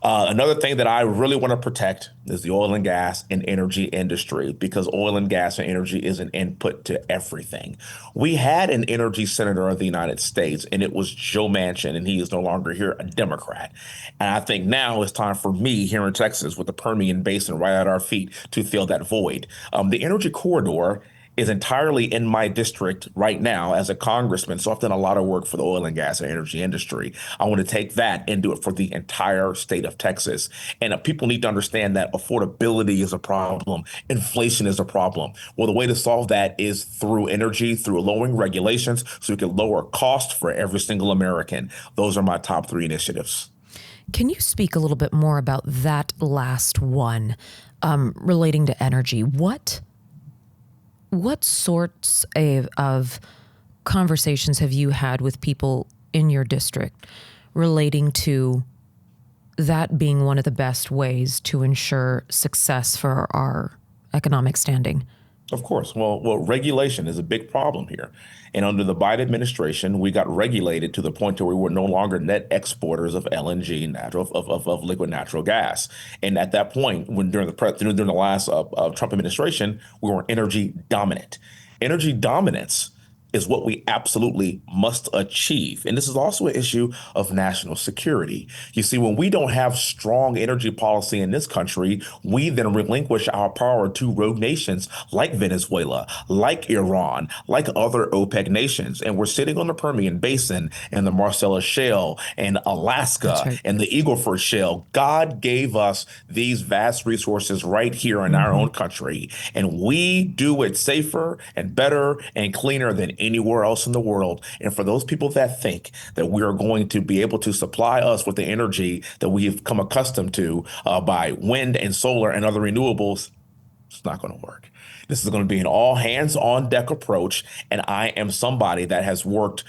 Another thing that I really want to protect is the oil and gas and energy industry, because oil and gas and energy is an input to everything. We had an energy senator of the United States, and it was Joe Manchin, and he is no longer here, a Democrat. And I think now it's time for me here in Texas with the Permian Basin right at our feet to fill that void. The energy corridor is entirely in my district right now as a congressman. So I've done a lot of work for the oil and gas and energy industry. I want to take that and do it for the entire state of Texas. And people need to understand that affordability is a problem. Inflation is a problem. Well, the way to solve that is through energy, through lowering regulations, so we can lower cost for every single American. Those are my top three initiatives. Can you speak a little bit more about that last one relating to energy? What sorts of conversations have you had with people in your district relating to that being one of the best ways to ensure success for our economic standing? Of course. Well, regulation is a big problem here. And under the Biden administration, we got regulated to the point where we were no longer net exporters of LNG, of liquid natural gas. And at that point, during the last Trump administration, we were energy dominant. Energy dominance is what we absolutely must achieve. And this is also an issue of national security. You see, when we don't have strong energy policy in this country, we then relinquish our power to rogue nations like Venezuela, like Iran, like other OPEC nations. And we're sitting on the Permian Basin and the Marcellus Shale and Alaska and the Eagle Ford Shale. God gave us these vast resources right here in our own country, and we do it safer and better and cleaner than anywhere else in the world. And for those people that think that we are going to be able to supply us with the energy that we've come accustomed to by wind and solar and other renewables, it's not going to work. This is going to be an all hands on deck approach. And I am somebody that has worked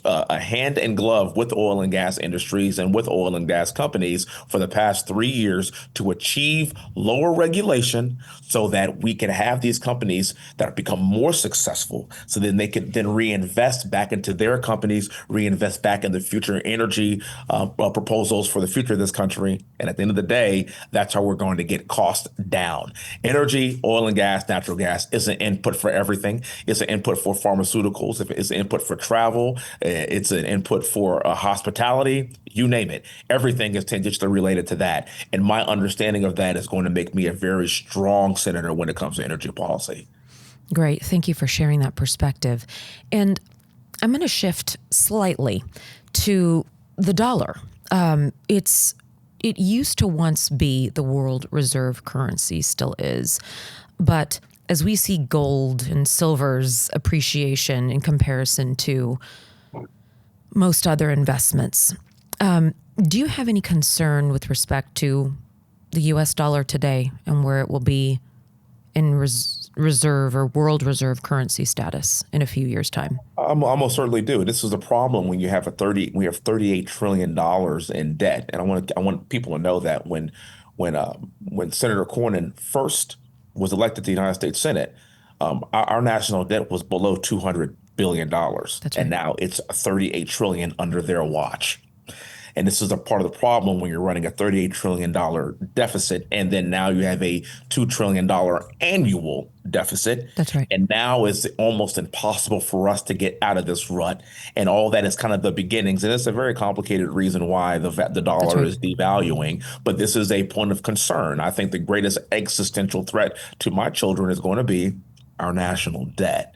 a hand in glove with oil and gas industries and with oil and gas companies for the past 3 years to achieve lower regulation so that we can have these companies that become more successful. So then they can then reinvest back into their companies, reinvest back in the future energy proposals for the future of this country. And at the end of the day, that's how we're going to get costs down. Energy, oil and gas, natural gas is an input for everything. It's an input for pharmaceuticals. It's an input for travel. It's an input for hospitality. You name it. Everything is tangentially related to that. And my understanding of that is going to make me a very strong senator when it comes to energy policy. Great. Thank you for sharing that perspective. And I'm going to shift slightly to the dollar. It used to once be the world reserve currency, still is. But as we see gold and silver's appreciation in comparison to most other investments, do you have any concern with respect to the U.S. dollar today and where it will be in reserve or world reserve currency status in a few years' time? I most certainly do. This is a problem when you have $38 trillion in debt, and I want people to know that when Senator Cornyn first was elected to the United States Senate, our national debt was below $200 billion. That's right. And now it's $38 trillion under their watch. And this is a part of the problem when you're running a $38 trillion deficit. And then now you have a $2 trillion annual deficit. That's right. And now it's almost impossible for us to get out of this rut. And all that is kind of the beginnings. And it's a very complicated reason why the dollar is devaluing. But this is a point of concern. I think the greatest existential threat to my children is going to be our national debt.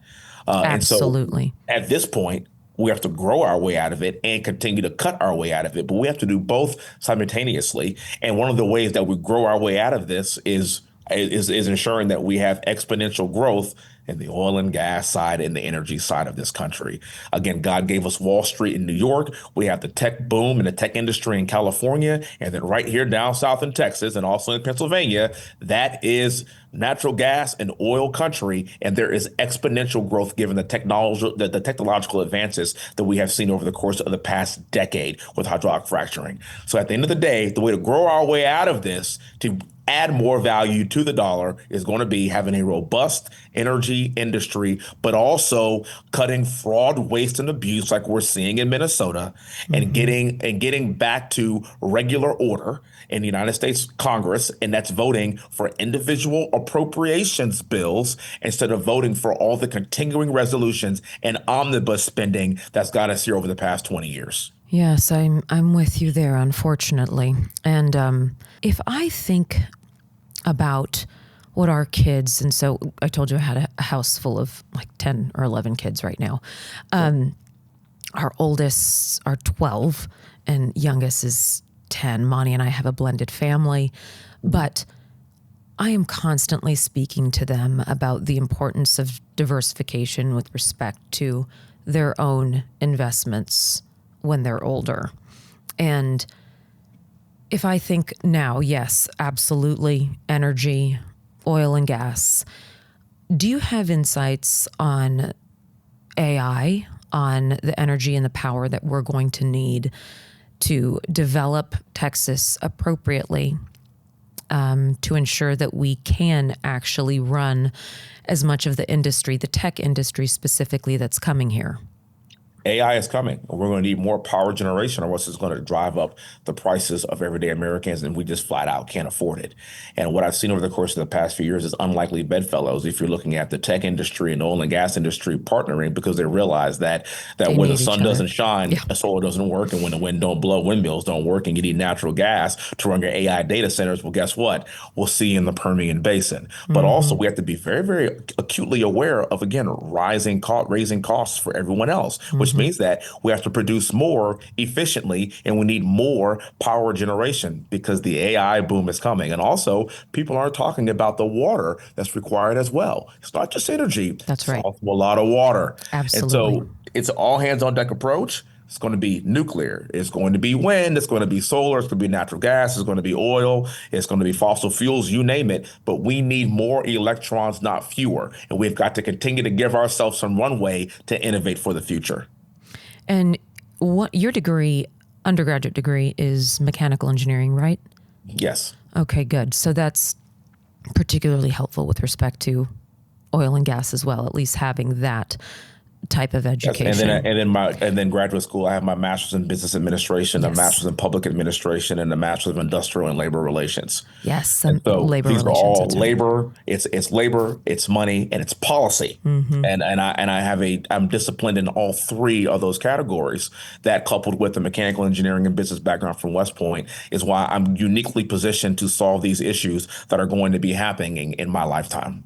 Absolutely. And so at this point, we have to grow our way out of it and continue to cut our way out of it. But we have to do both simultaneously. And one of the ways that we grow our way out of this is ensuring that we have exponential growth in the oil and gas side and the energy side of this country. Again, God gave us Wall Street in New York. We have the tech boom and the tech industry in California. And then right here down south in Texas and also in Pennsylvania, that is natural gas and oil country. And there is exponential growth given the technological advances that we have seen over the course of the past decade with hydraulic fracturing. So at the end of the day, the way to grow our way out of this, to add more value to the dollar, is going to be having a robust energy industry, but also cutting fraud, waste, and abuse like we're seeing in Minnesota, and getting back to regular order in the United States Congress, and that's voting for individual appropriations bills instead of voting for all the continuing resolutions and omnibus spending that's got us here over the past 20 years. Yes, I'm with you there, unfortunately. And if I think about what our kids, and so I told you I had a house full of like 10 or 11 kids right now. Our oldest are 12 and youngest is 10. Monty and I have a blended family, but I am constantly speaking to them about the importance of diversification with respect to their own investments when they're older. And if I think now, yes, absolutely, energy, oil and gas. Do you have insights on AI, on the energy and the power that we're going to need to develop Texas appropriately to ensure that we can actually run as much of the industry, the tech industry specifically, that's coming here? AI is coming. We're going to need more power generation, or else it's going to drive up the prices of everyday Americans, and we just flat out can't afford it. And what I've seen over the course of the past few years is unlikely bedfellows. If you're looking at the tech industry and oil and gas industry partnering because they realize that They when the need each sun other. doesn't shine, Yeah. the solar doesn't work, and when the wind don't blow, windmills don't work, and you need natural gas to run your AI data centers. Well, guess what? We'll see in the Permian Basin. But also, we have to be very, very acutely aware of, again, raising costs for everyone else, which means that we have to produce more efficiently, and we need more power generation because the AI boom is coming. And also, people aren't talking about the water that's required as well. It's not just energy. That's It's right. also a lot of water. And Absolutely. so it's an all hands on deck approach. It's going to be nuclear. It's going to be wind. It's going to be solar. It's going to be natural gas. It's going to be oil. It's going to be fossil fuels, you name it. But we need more electrons, not fewer. And we've got to continue to give ourselves some runway to innovate for the future. And what your degree, undergraduate degree, is mechanical engineering, right? Yes. Okay, good. So that's particularly helpful with respect to oil and gas as well, at least having that type of Yes, education. and then graduate school. I have my master's in business administration, a Yes. master's in public administration, and a master's of industrial and labor relations. Yes, And so labor these are relations. all That's right. labor. It's labor, it's money, and it's policy. I'm disciplined in all three of those categories. That, coupled with the mechanical engineering and business background from West Point, is why I'm uniquely positioned to solve these issues that are going to be happening in my lifetime.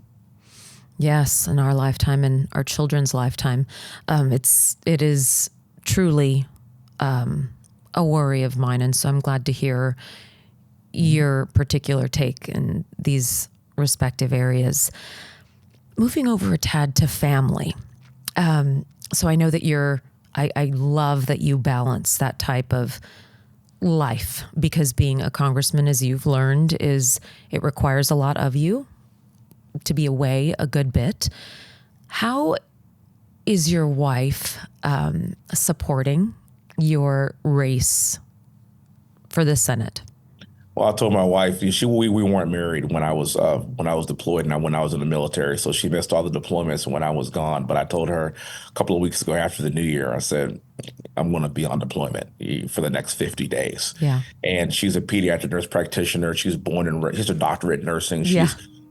Yes, in our lifetime and our children's lifetime. It is truly a worry of mine, and so I'm glad to hear your particular take in these respective areas. Moving over a tad to family. So I know that I love that you balance that type of life, because being a congressman, as you've learned, it requires a lot of you to be away a good bit. How is your wife supporting your race for the Senate? Well, I told my wife we weren't married when I was deployed and when I was in the military, so she missed all the deployments when I was gone. But I told her a couple of weeks ago after the new year, I said, I'm going to be on deployment for the next 50 days. Yeah. And she's a pediatric nurse practitioner. She's a doctorate in nursing. Yeah.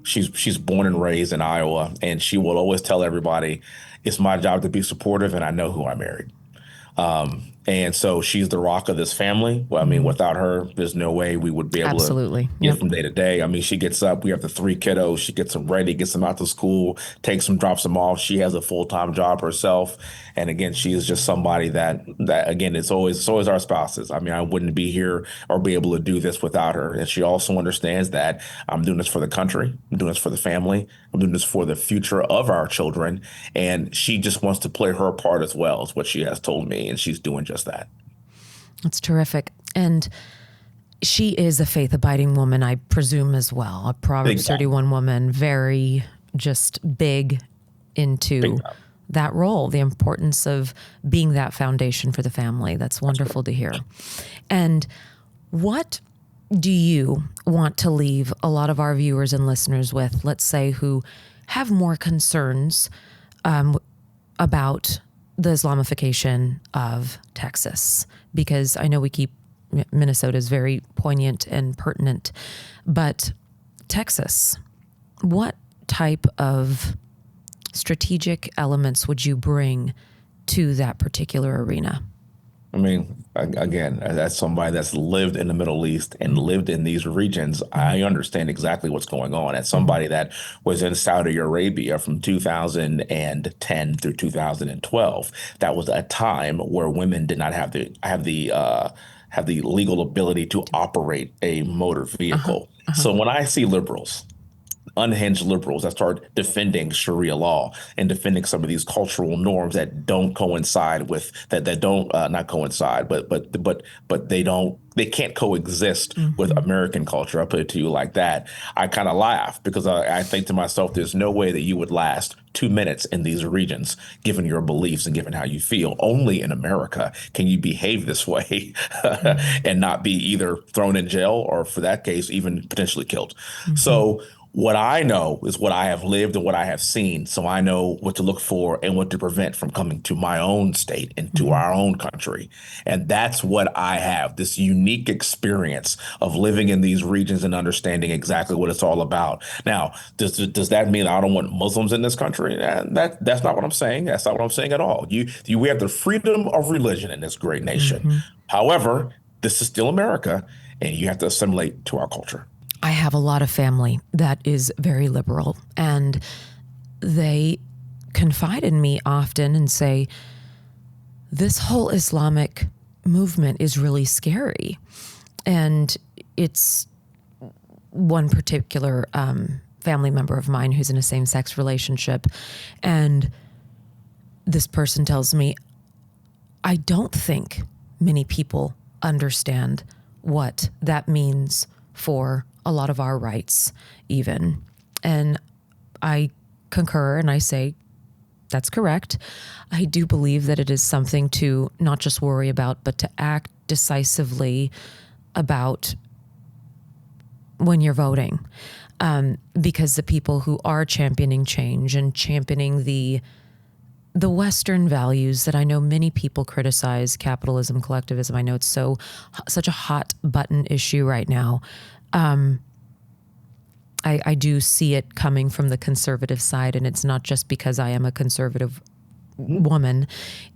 She's born and raised in Iowa, and she will always tell everybody, it's my job to be supportive, and I know who I married. And so she's the rock of this family. Well, I mean, without her, there's no way we would be able Absolutely. to get Yep. from day to day. I mean, she gets up. We have the three kiddos. She gets them ready, gets them out to school, takes them, drops them off. She has a full-time job herself. And again, she is just somebody that again, it's always our spouses. I mean, I wouldn't be here or be able to do this without her. And she also understands that I'm doing this for the country. I'm doing this for the family. I'm doing this for the future of our children. And she just wants to play her part as well, is what she has told me. And she's doing just that. That's terrific. And she is a faith-abiding woman, I presume, as well. A Proverbs 31 woman, very just big into that role, the importance of being that foundation for the family. That's wonderful to hear. And what do you want to leave a lot of our viewers and listeners with, let's say, who have more concerns about the Islamification of Texas? Because I know Minnesota is very poignant and pertinent, but Texas, what type of strategic elements would you bring to that particular arena? I mean, again, as somebody that's lived in the Middle East and lived in these regions, I understand exactly what's going on. As somebody that was in Saudi Arabia from 2010 through 2012, that was a time where women did not have the legal ability to operate a motor vehicle. So when I see liberals, unhinged liberals that start defending Sharia law and defending some of these cultural norms that don't coincide with that don't not coincide, but they can't coexist with American culture. I put it to you like that. I kind of laugh because I think to myself, there's no way that you would last 2 minutes in these regions, given your beliefs and given how you feel. Only in America can you behave this way and not be either thrown in jail or, for that case, even potentially killed. So What I know is what I have lived and what I have seen. So I know what to look for and what to prevent from coming to my own state and to our own country. And that's what I have, this unique experience of living in these regions and understanding exactly what it's all about. Now, does that mean I don't want Muslims in this country? That's not what I'm saying. That's not what I'm saying at all. We have the freedom of religion in this great nation. However, this is still America, and you have to assimilate to our culture. I have a lot of family that is very liberal, and they confide in me often and say, this whole Islamic movement is really scary. And it's one particular family member of mine who's in a same-sex relationship. And this person tells me, I don't think many people understand what that means for a lot of our rights even. And I concur and I say, that's correct. I do believe that it is something to not just worry about, but to act decisively about when you're voting. Because the people who are championing change and championing the Western values that I know many people criticize, capitalism, collectivism, I know it's such a hot button issue right now. I do see it coming from the conservative side, and it's not just because I am a conservative woman.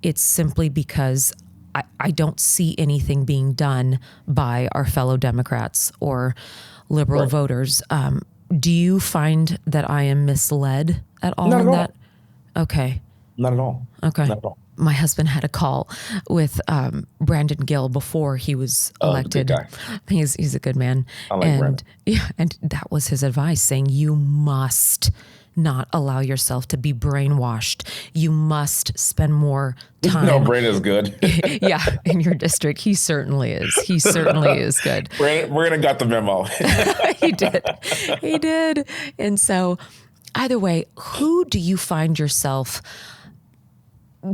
It's simply because I don't see anything being done by our fellow Democrats or liberal voters. Do you find that I am misled at all Not in at all. that? Okay. Not at all. Okay. Not at all. My husband had a call with Brandon Gill before he was elected. Good guy. He's a good man. I like and Brandon. yeah, and that was his advice, saying you must not allow yourself to be brainwashed. You must spend more time. No, Brandon's good. Yeah, in your district, he certainly is. He certainly is good. Brandon got the memo. He did. He did. And so, either way, who do you find yourself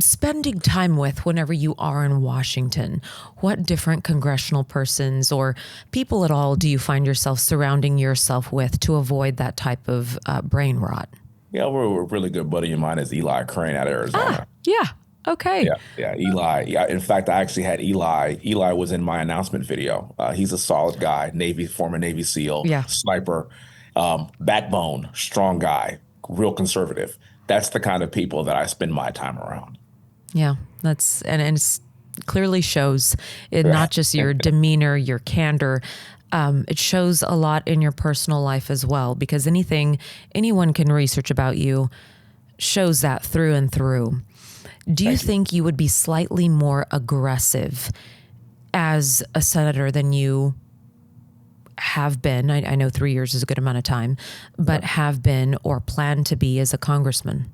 spending time with whenever you are in Washington? What different congressional persons or people at all do you find yourself surrounding yourself with to avoid that type of brain rot? Yeah, we're a really good buddy of mine is Eli Crane out of Arizona. Yeah. Okay. Yeah, Eli. Yeah, in fact, I actually had Eli. Eli was in my announcement video. He's a solid guy, former Navy SEAL, sniper, backbone, strong guy, real conservative. That's the kind of people that I spend my time around. Yeah, and it's clearly shows in not just your demeanor, your candor. It shows a lot in your personal life as well, because anyone can research about you shows that through and through. Do you think you would be slightly more aggressive as a senator than you have been? I know 3 years is a good amount of time, but have been or plan to be as a congressman?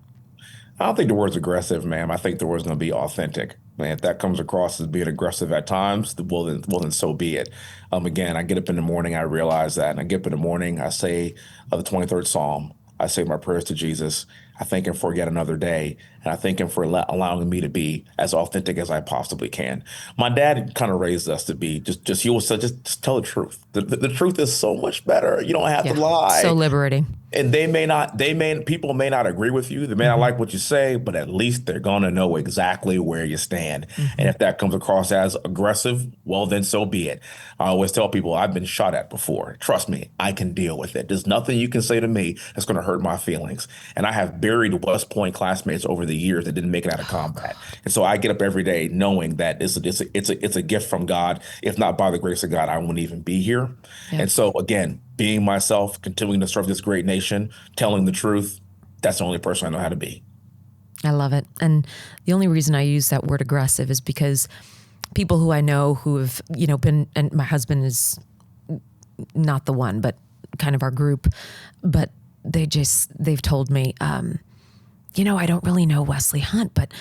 I don't think the word's aggressive, ma'am. I think the word's going to be authentic. Man, if that comes across as being aggressive at times, well, then so be it. Again, I get up in the morning, I realize that. And I get up in the morning, I say the 23rd Psalm. I say my prayers to Jesus. I thank him for yet another day. And I thank him for allowing me to be as authentic as I possibly can. My dad kind of raised us to be just he always said, just tell the truth. The truth is so much better. You don't have to lie. So liberating. And people may not agree with you. They may not like what you say, but at least they're going to know exactly where you stand. And if that comes across as aggressive, well, then so be it. I always tell people I've been shot at before. Trust me, I can deal with it. There's nothing you can say to me that's going to hurt my feelings. And I have buried West Point classmates over the years that didn't make it out of combat. And so I get up every day knowing that it's a gift from God. If not by the grace of God, I wouldn't even be here. Yeah. And so again, being myself, continuing to serve this great nation, telling the truth, that's the only person I know how to be. I love it. And the only reason I use that word aggressive is because people who I know who have, been, and my husband is not the one, but kind of our group, but they've told me, I don't really know Wesley Hunt, but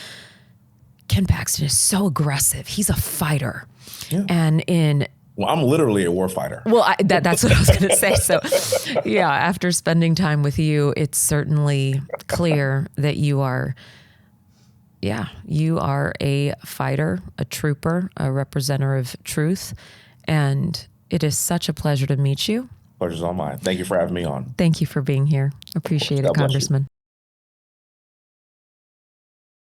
Ken Paxton is so aggressive. He's a fighter. Yeah. And well, I'm literally a war fighter. Well, that's what I was going to say. So, yeah, after spending time with you, it's certainly clear that you are a fighter, a trooper, a representative of truth. And it is such a pleasure to meet you. Pleasure's all mine. Thank you for having me on. Thank you for being here. Appreciate it, God bless you. Congressman.